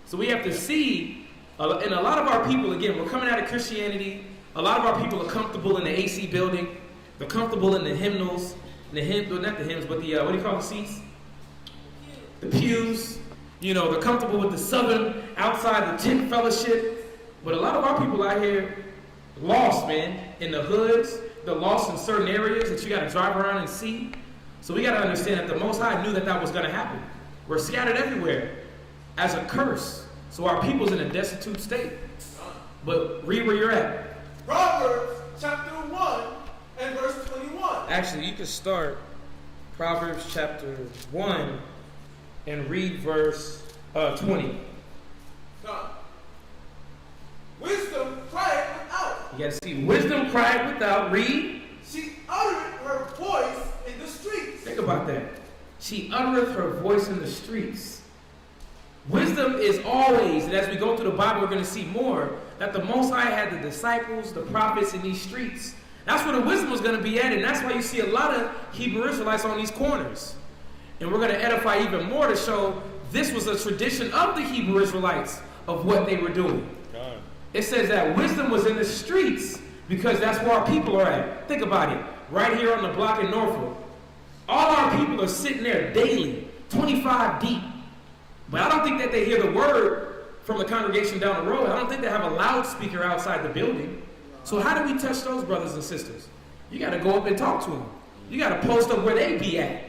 So we have to see, and a lot of our people, again, we're coming out of Christianity. A lot of our people are comfortable in the AC building. They're comfortable in the hymnals. Not the hymns, but the, what do you call the seats? The pews. They're comfortable with the southern, outside the tent fellowship. But a lot of our people out here lost, man, in the hoods. They're lost in certain areas that you got to drive around and see. So we got to understand that the Most High knew that was going to happen. We're scattered everywhere as a curse. So our people's in a destitute state. But read where you're at. Proverbs chapter 1 and verse 21. Actually, you can start Proverbs chapter 1 and read verse 20. Now, wisdom cried without. You got to see wisdom cried without. Read. She uttered her voice in the streets. Think about that. She uttereth her voice in the streets. Wisdom is always, and as we go through the Bible, we're going to see more, that the Most High had the disciples, the prophets in these streets. That's where the wisdom was going to be at, and that's why you see a lot of Hebrew Israelites on these corners. And we're going to edify even more to show this was a tradition of the Hebrew Israelites of what they were doing. God. It says that wisdom was in the streets because that's where our people are at. Think about it. Right here on the block in Norfolk. All our people are sitting there daily, 25 deep. But I don't think that they hear the word from the congregation down the road. I don't think they have a loudspeaker outside the building. So how do we touch those brothers and sisters? You got to go up and talk to them. You got to post up where they be at.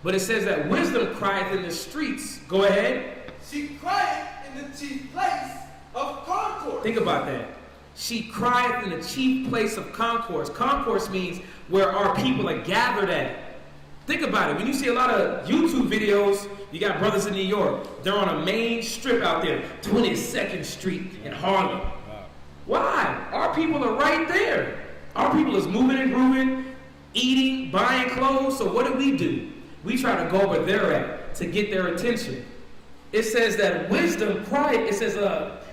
But it says that wisdom crieth in the streets. Go ahead. She cried in the chief place of concourse. Think about that. She crieth in the chief place of concourse. Concourse means where our people are gathered at. Think about it. When you see a lot of YouTube videos, you got brothers in New York. They're on a main strip out there, 22nd Street in Harlem. Why? Our people are right there. Our people is moving and grooving, eating, buying clothes. So what do? We try to go where they're at to get their attention. It says that wisdom cried. It says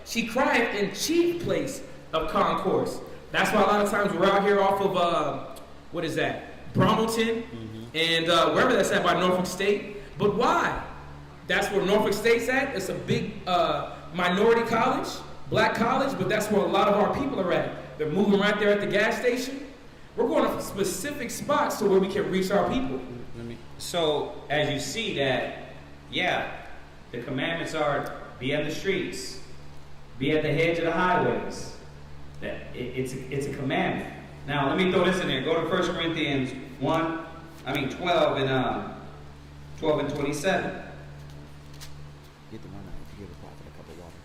she cried in chief place of concourse. That's why a lot of times we're out here off of what is that? Bromilton and wherever that's at by Norfolk State. But why? That's where Norfolk State's at. It's a big minority college, black college, but that's where a lot of our people are at. they're moving right there at the gas station. We're going to specific spots to where we can reach our people. So, as you see that, yeah, the commandments are be on the streets, be at the hedge of the highways. That it's a commandment. Now, let me throw this in there. Go to 1 Corinthians 12 and 12 and 27. Get the one out. If you give a prophet a cup of water.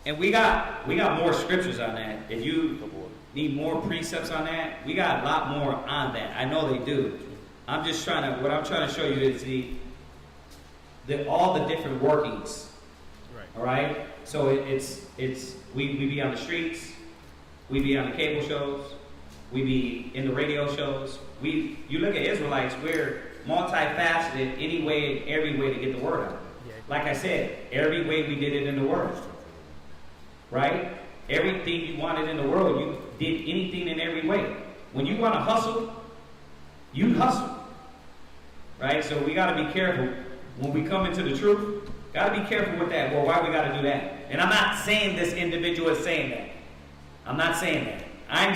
And we got more scriptures on that. If you need more precepts on that, we got a lot more on that. I know they do. What I'm trying to show you is all the different workings. Right. All right. So we be on the streets, we be on the cable shows, we be in the radio shows. You look at Israelites, we're multifaceted any way, every way to get the word out. Yeah. Like I said, every way we did it in the world. Right? Everything you wanted in the world, you did anything in every way. When you want to hustle, you hustle. Right? So we got to be careful when we come into the truth. Got to be careful with that. Well, why we got to do that? And I'm not saying this individual is saying that. I'm not saying that. I'm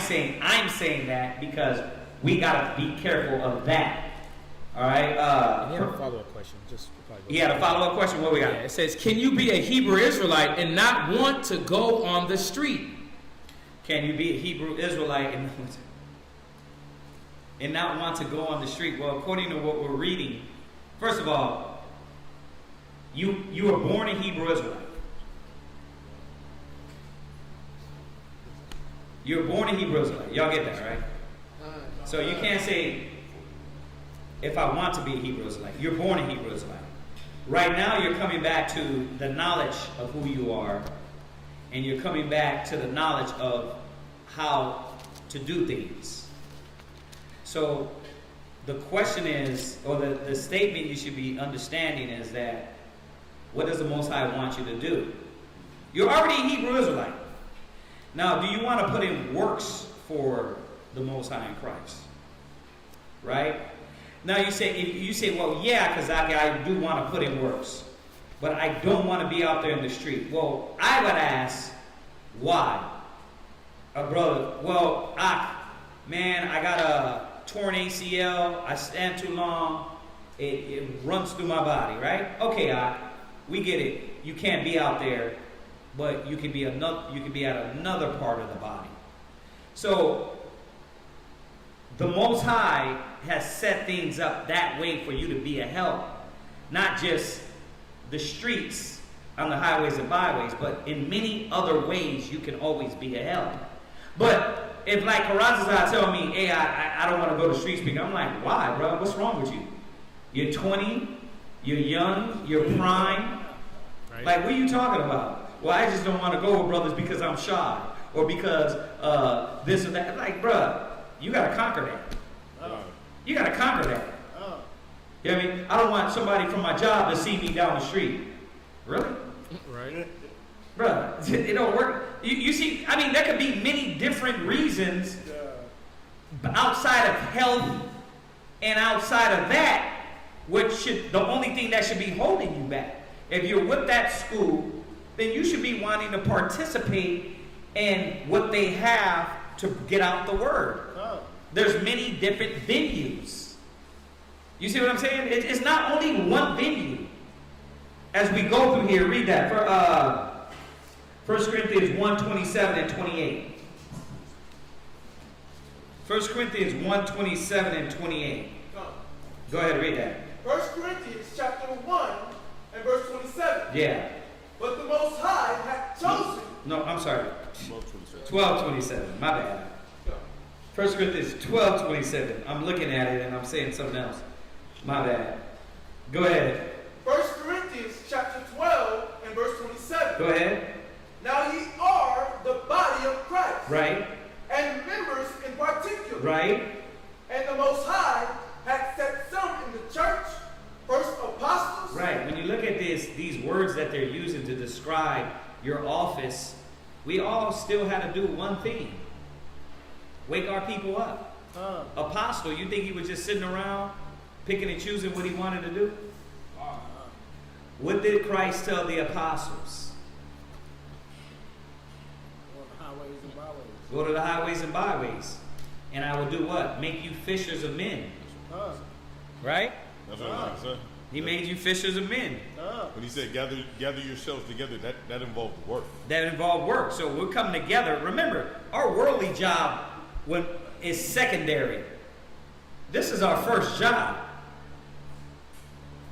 saying that because we got to be careful of that. All right? He had a follow-up question. He had a follow-up question. What we got? Yeah, it says, can you be a Hebrew Israelite and not want to go on the street? Can you be a Hebrew Israelite and not want to go on the street? Well, according to what we're reading, first of all, you were born a Hebrew Israelite. You were born a Hebrew Israelite. Y'all get that, right? So you can't say, if I want to be a Hebrew Israelite. You're born a Hebrew Israelite. Right now you're coming back to the knowledge of who you are, and you're coming back to the knowledge of how to do things. So the question is, or the statement you should be understanding is that, what does the Most High want you to do? You're already a Hebrew Israelite. Now, do you want to put in works for the Most High in Christ? Right? Now you say, well, yeah, because I do want to put in works, but I don't want to be out there in the street. Well, I would ask, why? Brother, well, man, I got a torn ACL. I stand too long. It runs through my body, right? Okay, we get it. You can't be out there, but you can be at another part of the body. So the Most High has set things up that way for you to be a help, not just the streets on the highways and byways, but in many other ways you can always be a help. But if like Karazazai tell me, hey, I don't want to go to street speaking, I'm like, why, bro? What's wrong with you? You're 20, you're young, you're prime. Right. Like, what are you talking about? Well, I just don't want to go with brothers because I'm shy, or because this or that. Like, bruh, you got to conquer that. You got to conquer that. You know what I mean? I don't want somebody from my job to see me down the street. Really? Right. Bruh, it don't work. You see, I mean, there could be many different reasons outside of health and outside of that, the only thing that should be holding you back. If you're with that school, then you should be wanting to participate in what they have to get out the word. There's many different venues. You see what I'm saying? It's not only one venue. As we go through here, read that. For 1 Corinthians 1:27 and 28. 1 Corinthians 1:27 and 28. Go ahead, read that. 1 Corinthians chapter 1 and verse 27. Yeah. But the Most High hath chosen. No, I'm sorry. 12:27. My bad. 1 Corinthians 12:27. I'm looking at it and I'm saying something else. My bad. Go ahead. 1 Corinthians chapter 12 and verse 27. Go ahead. Now ye are the body of Christ. Right. And members in particular. Right. And the Most High hath set some in the church, first apostles. Right. When you look at these words that they're using to describe your office, we all still had to do one thing. Wake our people up. Apostle, you think he was just sitting around picking and choosing what he wanted to do? What did Christ tell the apostles? highways and byways. Go to the highways and byways. And I will do what? Make you fishers of men. Right? That's what I'm saying. He made you fishers of men. When he said gather yourselves together, that involved work. That involved work. So we're coming together. Remember, our worldly job is secondary. This is our first job.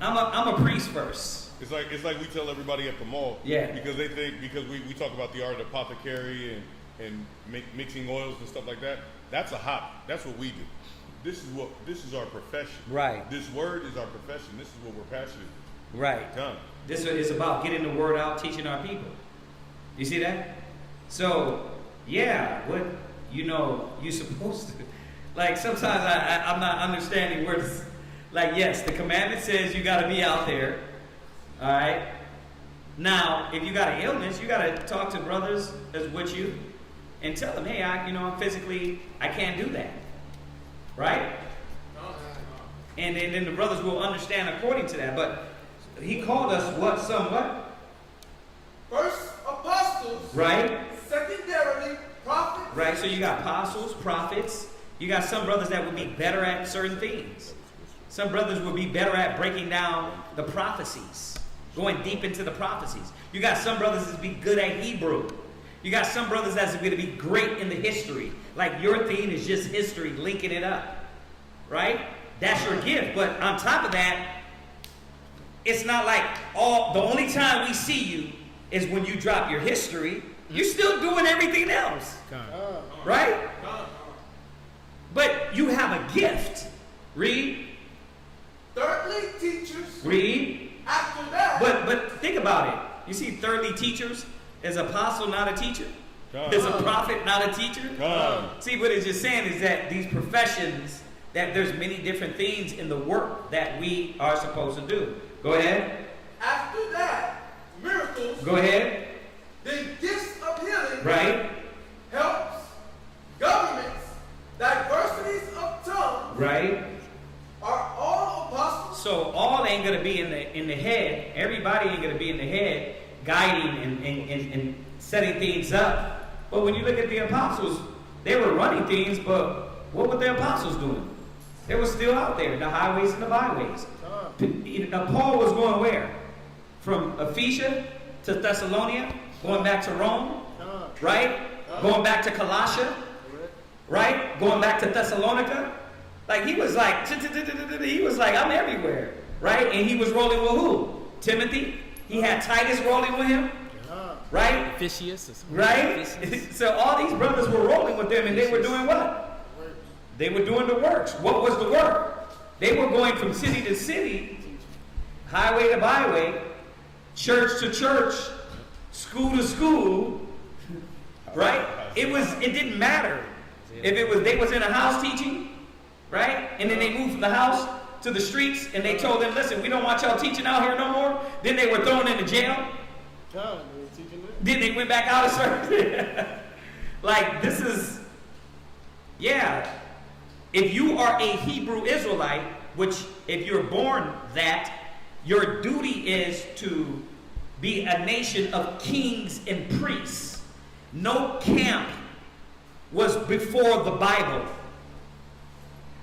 I'm a priest first. It's like we tell everybody at the mall. Yeah. Because they think, because we talk about the art of apothecary and mixing oils and stuff like that. That's a hobby. That's what we do. This is our profession. Right. This word is our profession. This is what we're passionate. Right. Done. This is about getting the word out, teaching our people. You see that? So, yeah, what you're supposed to. Like sometimes I'm not understanding where this. Like yes, the commandment says you got to be out there. All right. Now, if you got an illness, you got to talk to brothers that's with you, and tell them, hey, I'm physically, I can't do that. Right? And then the brothers will understand according to that. But he called us what? Somewhat? First, apostles. Right? Secondarily, prophets. Right, so you got apostles, prophets. You got some brothers that would be better at certain things. Some brothers would be better at breaking down the prophecies, going deep into the prophecies. You got some brothers that be good at Hebrew. You got some brothers that's going to be great in the history. Like your theme is just history, linking it up. Right? That's your gift. But on top of that, it's not like the only time we see you is when you drop your history. You're still doing everything else. Right? But you have a gift. Read. Thirdly, teachers. Read. After that. But think about it. You see, thirdly, teachers. Is apostle not a teacher? Is a prophet not a teacher? See, what it's just saying is that these professions, that there's many different things in the work that we are supposed to do. Go ahead. After that, miracles. Go ahead. Then gifts of healing. Right. Helps. Governments. Diversities of tongues. Right. Are all apostles. So all ain't gonna be in the head. Everybody ain't gonna be in the head, guiding and setting things up. But when you look at the apostles, they were running things, but what were the apostles doing? They were still out there, the highways and the byways. Paul was going where? From Ephesia to Thessalonica, going back to Rome, right? Going back to Colossia, right? Going back to Thessalonica. Like he was like, I'm everywhere, right? And he was rolling with who? Timothy. He had Titus rolling with him, right? Right? So all these brothers were rolling with them, and they were doing what? They were doing the works. What was the work? They were going from city to city, highway to byway, church to church, school to school, right? It didn't matter if they was in a house teaching, right? And then they moved from the house to the streets, and they told them, listen, we don't want y'all teaching out here no more. Then they were thrown into jail. Then they went back out of service. Like, this is, yeah. If you are a Hebrew Israelite, which if you're born that, your duty is to be a nation of kings and priests. No camp was before the Bible.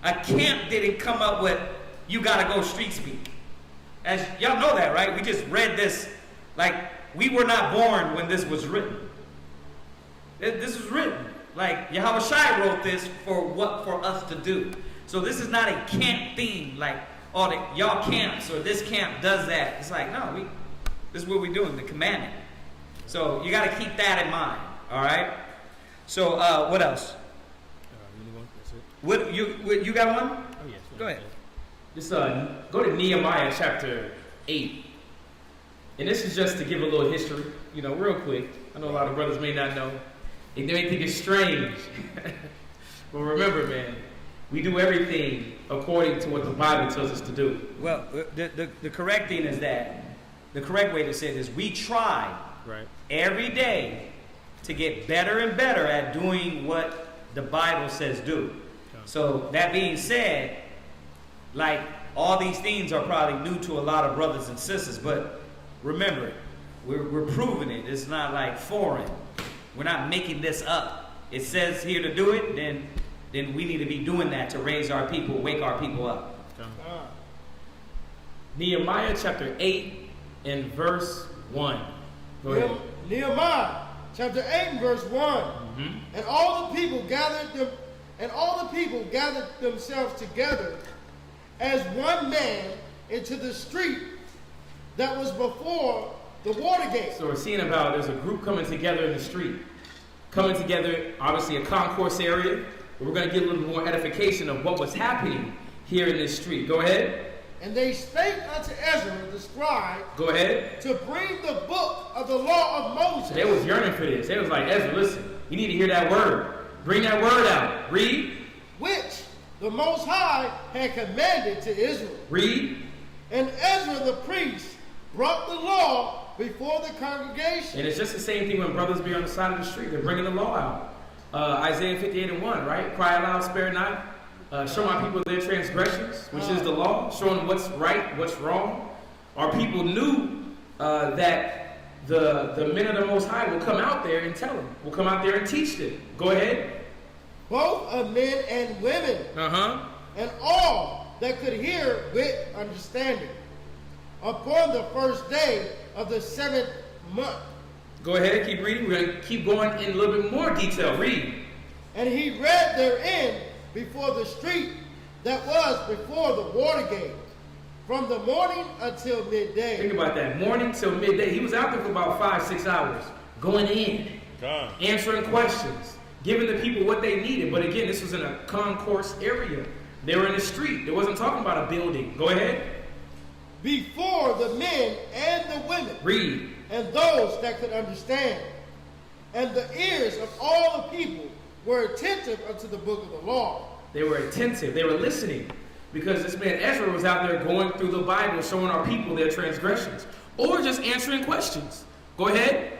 A camp didn't come up with, you gotta go street speak. As y'all know that, right? We just read this, like, we were not born when this was written. This was written. Like, Yahweh Shai wrote this for us to do. So this is not a camp theme, like, y'all camps or this camp does that. It's like, no, this is what we're doing, the commandment. So you gotta keep that in mind, all right? So what else? What you got one? Oh yes. Go ahead. Just go to Nehemiah chapter 8. And this is just to give a little history, real quick. I know a lot of brothers may not know. They may think it's strange. But remember, man, we do everything according to what the Bible tells us to do. Well, the correct thing is that, the correct way to say it is we try every day to get better and better at doing what the Bible says do. So that being said, like all these things are probably new to a lot of brothers and sisters, but remember, we're proving it. It's not like foreign. We're not making this up. It says here to do it, then we need to be doing that to raise our people, wake our people up. Nehemiah chapter 8 and verse 1. Go ahead. Nehemiah chapter 8 and verse 1. Mm-hmm. And all the people gathered themselves together as one man into the street that was before the water gate. So we're seeing about there's a group coming together in the street. Coming together, obviously a concourse area. But we're going to get a little more edification of what was happening here in this street. Go ahead. And they spake unto Ezra the scribe. Go ahead. To bring the book of the law of Moses. So they was yearning for this. They was like, Ezra, listen, you need to hear that word. Bring that word out. Read. Which the Most High had commanded to Israel. Read. And Ezra the priest brought the law before the congregation. And it's just the same thing when brothers be on the side of the street. They're bringing the law out. Isaiah 58 and 1, right? Cry aloud, spare not. Show my people their transgressions, which is the law. Showing them what's right, what's wrong. Our people knew that the men of the Most High will come out there and tell them. Will come out there and teach them. Go ahead. Both of men and women. And all that could hear with understanding. Upon the first day of the 7th month. Go ahead, keep reading. We're going to keep going in a little bit more detail. Read. And he read therein before the street that was before the water gate, from the morning until midday. Think about that. Morning till midday. He was out there for about 5-6 hours. Going in. Answering questions. Giving the people what they needed. But again, this was in a concourse area. They were in the street. They wasn't talking about a building. Go ahead. Before the men and the women. Read. And those that could understand. And the ears of all the people were attentive unto the book of the law. They were attentive. They were listening. Because this man Ezra was out there going through the Bible, showing our people their transgressions. Or just answering questions. Go ahead.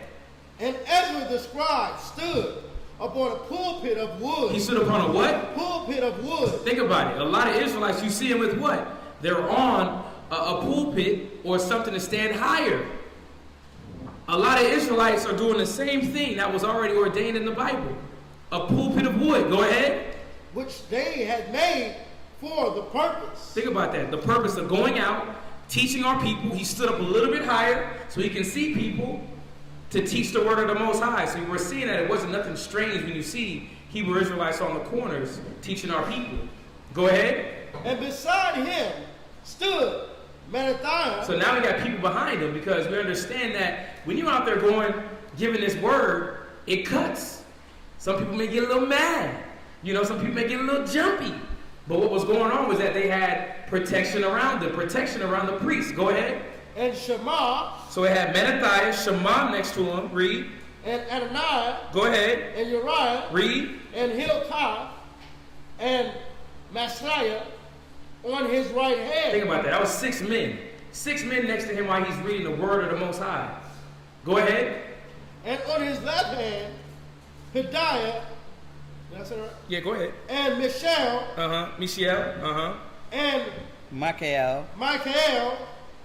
And Ezra the scribe stood upon a pulpit of wood. He stood upon a what? Pulpit of wood. Think about it. A lot of Israelites, you see them with what? They're on a pulpit or something to stand higher. A lot of Israelites are doing the same thing that was already ordained in the Bible. A pulpit of wood. Go ahead. Which they had made for the purpose. Think about that. The purpose of going out, teaching our people. He stood up a little bit higher so he can see people to teach the word of the Most High. So we're seeing that it wasn't nothing strange when you see Hebrew Israelites on the corners teaching our people. Go ahead. And beside him stood Mattathiah. So now we got people behind him because we understand that when you're out there going, giving this word, it cuts. Some people may get a little mad. You know, some people may get a little jumpy. But what was going on was that they had protection around them, protection around the priests. Go ahead. And Shema. So it had Mattathiah, Shema next to him. Read. And Adoniah. Go ahead. And Uriah. Read. And Hilkiah. And Messiah on his right hand. Think about that. That was 6 men. 6 men next to him while he's reading the word of the Most High. Go ahead. And on his left hand, Pedaiah. Did I say that right? Yeah, go ahead. And Mishael. Mishael. And Michael.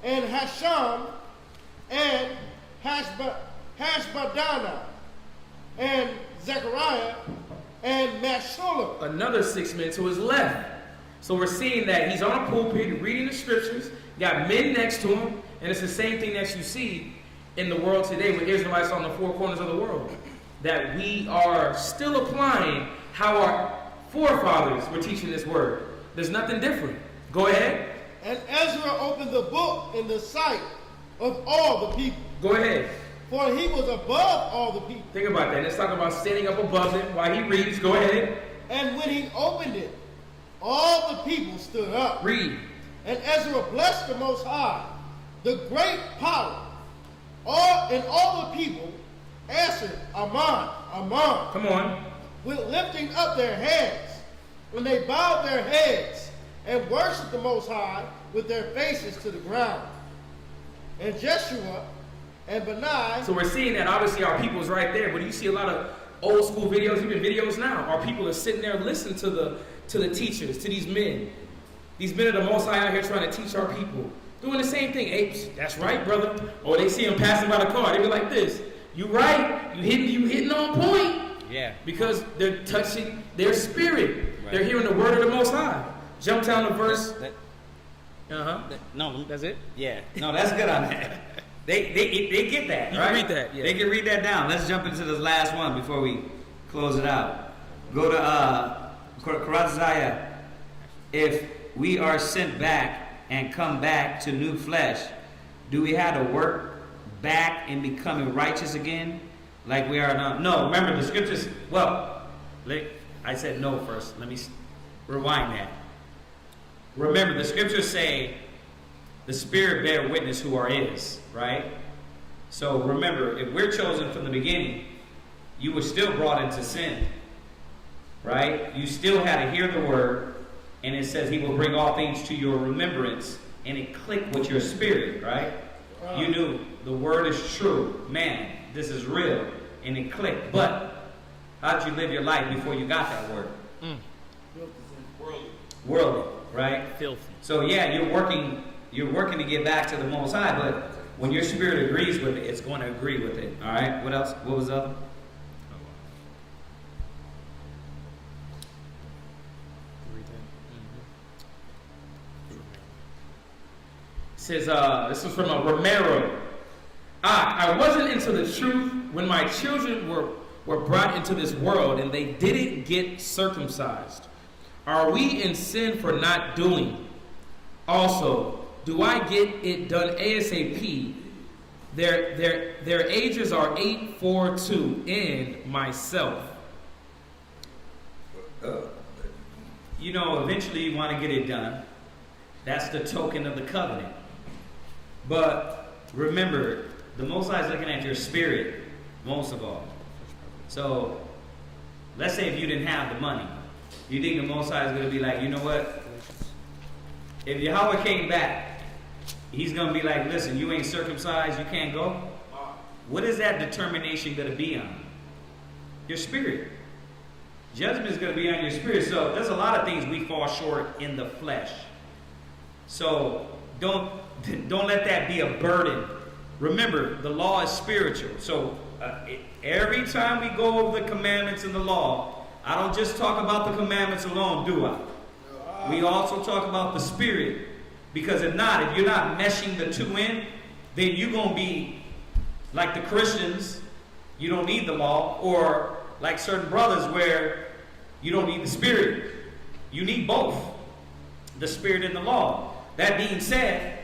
And Hasham. And Hashbadana. And Zechariah. And Meshullam. Another 6 men to his left. So we're seeing that he's on a pulpit reading the scriptures, got men next to him, and it's the same thing that you see in the world today with Israelites on the 4 corners of the world. That we are still applying how our forefathers were teaching this word. There's nothing different. Go ahead. And Ezra opened the book in the sight of all the people. Go ahead. For he was above all the people. Think about that. Let's talk about standing up above him while he reads. Go ahead. And when he opened it, all the people stood up. Read. And Ezra blessed the Most High, the great power. All the people answered, Amen, Amen. Come on. With lifting up their hands. When they bowed their heads and worshiped the Most High with their faces to the ground. And Jeshua and Benai. So we're seeing that obviously our people's right there, but you see a lot of old school videos, even videos now. Our people are sitting there listening to the teachers, to these men. These men of the Most High out here trying to teach our people. Doing the same thing. Apes, that's right, brother. Or they see them passing by the car. They be like this. You right. You hitting on point. Yeah. Because they're touching their spirit. Right. They're hearing the word of the Most High. Jump down to verse. No, That's it. yeah. No, that's good on that. They get that, You right? can read that, yeah. They can read that down. Let's jump into this last one before we close it out. Go to Koraziah. If we are sent back and come back to new flesh, do we have to work back in becoming righteous again, like we are now? No, remember the scriptures. Well, I said no first. Let me rewind that. Remember, the scriptures say the Spirit bear witness who are his, right? So remember, if we're chosen from the beginning, you were still brought into sin, right? You still had to hear the word, and it says he will bring all things to your remembrance, and it clicked with your spirit, right? You knew the word is true. Man, this is real, and it clicked. But how'd you live your life before you got that word? Worldly, right? Filthy. So yeah, you're working to get back to the Most High, but when your spirit agrees with it, it's going to agree with it. All right. What else? What was the other? Says, this is from Romero. I wasn't into the truth when my children were brought into this world and they didn't get circumcised. Are we in sin for not doing? Also, do I get it done ASAP? Their ages are 8, 4, 2, and myself. Eventually you want to get it done. That's the token of the covenant. But remember, the Most High is looking at your spirit, most of all. So, let's say if you didn't have the money, you think the Most High is going to be like, you know what? If Yahweh came back, he's going to be like, listen, you ain't circumcised, you can't go. What is that determination going to be on? Your spirit. Judgment is going to be on your spirit. So there's a lot of things we fall short in the flesh. So don't let that be a burden. Remember, the law is spiritual. So every time we go over the commandments and the law, I don't just talk about the commandments alone, do I? We also talk about the spirit. Because if you're not meshing the two in, then you're going to be like the Christians, you don't need the law, or like certain brothers where you don't need the spirit. You need both, the spirit and the law. That being said,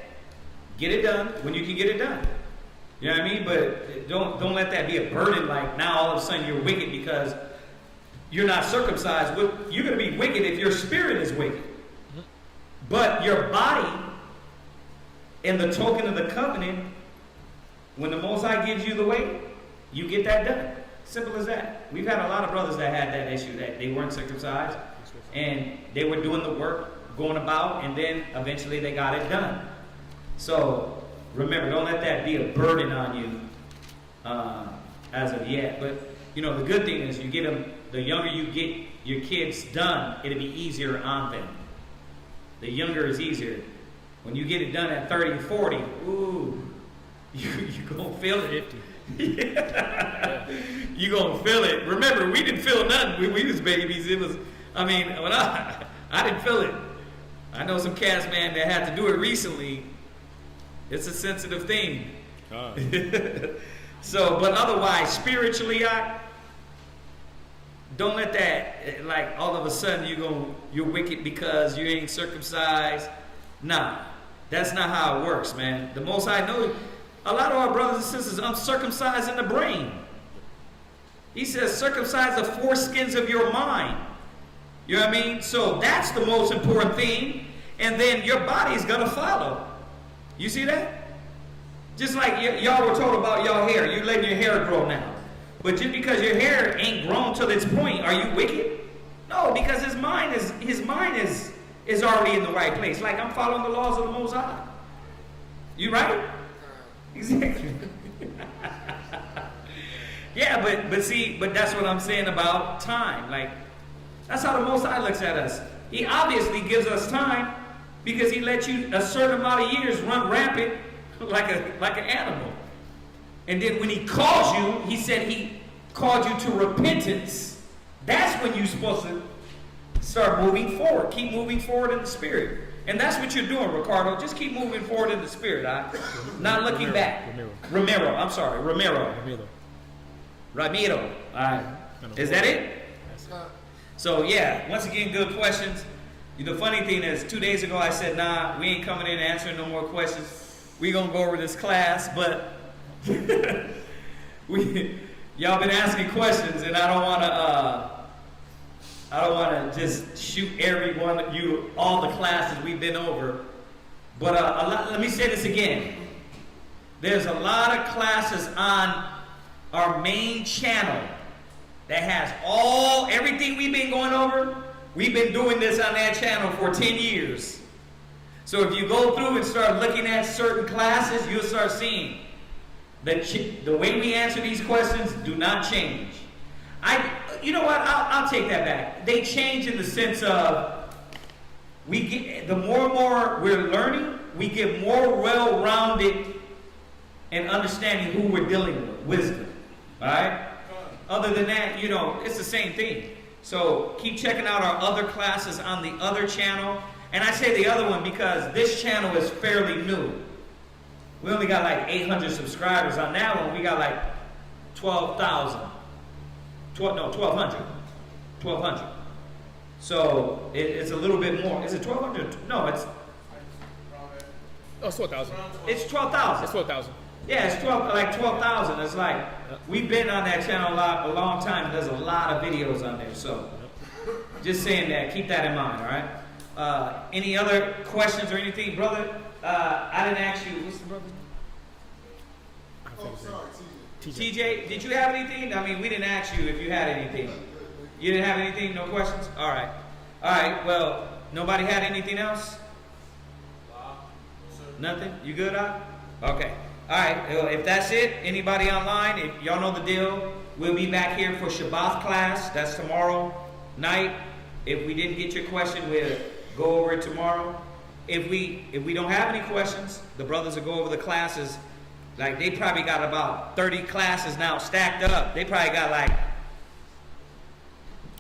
get it done when you can get it done. You know what I mean? But don't let that be a burden, like now all of a sudden you're wicked because you're not circumcised. You're going to be wicked if your spirit is wicked. But your body and the token of the covenant, when the Most High gives you the way, you get that done. Simple as that. We've had a lot of brothers that had that issue, that they weren't circumcised and they were doing the work, going about, and then eventually they got it done. So remember, don't let that be a burden on you as of yet. But the good thing is you get them, the younger you get your kids done, it'll be easier on them. The younger is easier. When you get it done at 30 and 40, ooh, you're going to feel it. Yeah. You're going to feel it. Remember, we didn't feel nothing. We was babies. When I didn't feel it. I know some cats, man, that had to do it recently. It's a sensitive thing. So, but otherwise, spiritually, don't let that, like, all of a sudden you're wicked because you ain't circumcised. Nah, that's not how it works, man. The Most High knows a lot of our brothers and sisters uncircumcised in the brain. He says, circumcise the foreskins of your mind. You know what I mean? So that's the most important thing. And then your body's going to follow. You see that? Just like y'all were told about y'all hair. You're letting your hair grow now. But just because your hair ain't grown to its point, are you wicked? No, because his mind is already in the right place. Like, I'm following the laws of the Most High. You right? Exactly. Yeah, but that's what I'm saying about time. Like, that's how the Most High looks at us. He obviously gives us time because he lets you a certain amount of years run rampant like an animal. And then when he called you, he said he called you to repentance. That's when you're supposed to start moving forward. Keep moving forward in the Spirit. And that's what you're doing, Ricardo. Just keep moving forward in the Spirit. Not looking back. Ramiro. I'm sorry. Ramiro. All right. Is that it? So, yeah. Once again, good questions. The funny thing is, 2 days ago I said, nah, we ain't coming in answering no more questions. We gonna go over this class, but y'all been asking questions, and I don't wanna just shoot every one of you, all the classes we've been over. But let me say this again. There's a lot of classes on our main channel that has everything we've been going over. We've been doing this on that channel for 10 years. So if you go through and start looking at certain classes, you'll start seeing that the way we answer these questions do not change. You know what? I'll take that back. They change in the sense of the more and more we're learning, we get more well-rounded in understanding who we're dealing with, wisdom. All right? Other than that, it's the same thing. So keep checking out our other classes on the other channel. And I say the other one because this channel is fairly new. We only got like 800 subscribers. On that one, we got like 12,000. 1,200. So it's a little bit more. Is it 1,200? No, it's... Oh, it's 12,000. It's 12,000. It's 12,000. Yeah, it's 12,000. It's like, we've been on that channel a long time. There's a lot of videos on there. So just saying that. Keep that in mind, all right? Any other questions or anything? Brother, I didn't ask you. What's the brother's name? Oh, sorry, TJ, did you have anything? I mean, we didn't ask you if you had anything. You didn't have anything? No questions? All right. Well, nobody had anything else? Nothing? You good, Doc? Okay. All right. Well, if that's it, anybody online, if y'all know the deal, we'll be back here for Shabbat class. That's tomorrow night. If we didn't get your question, we'll go over it tomorrow. If we don't have any questions, the brothers will go over the classes. Like, they probably got about 30 classes now stacked up. They probably got like...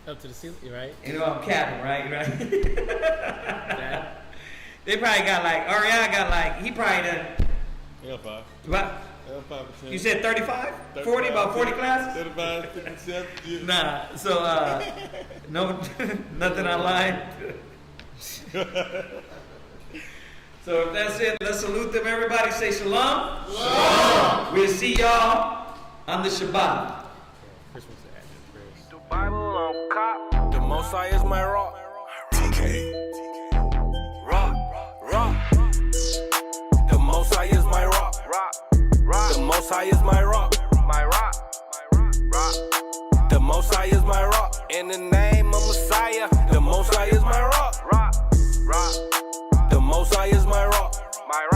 Up to the ceiling, right? I'm capping, right? They probably got like... Ariana got like... He probably done... L5. What? L5%. You said 35? 40? About 40 classes? 35, 57. Yeah. Nah. So, no, nothing online. So if that's it, let's salute them. Everybody say shalom. Shalom. We'll see y'all on the Shabbat. The Bible on cop. The Most High is my rock. TK. Rock. The Most High is my rock. The Most High is my rock. My rock. The Most High is my rock. In the name of Messiah, the Most High is my rock. The Most High is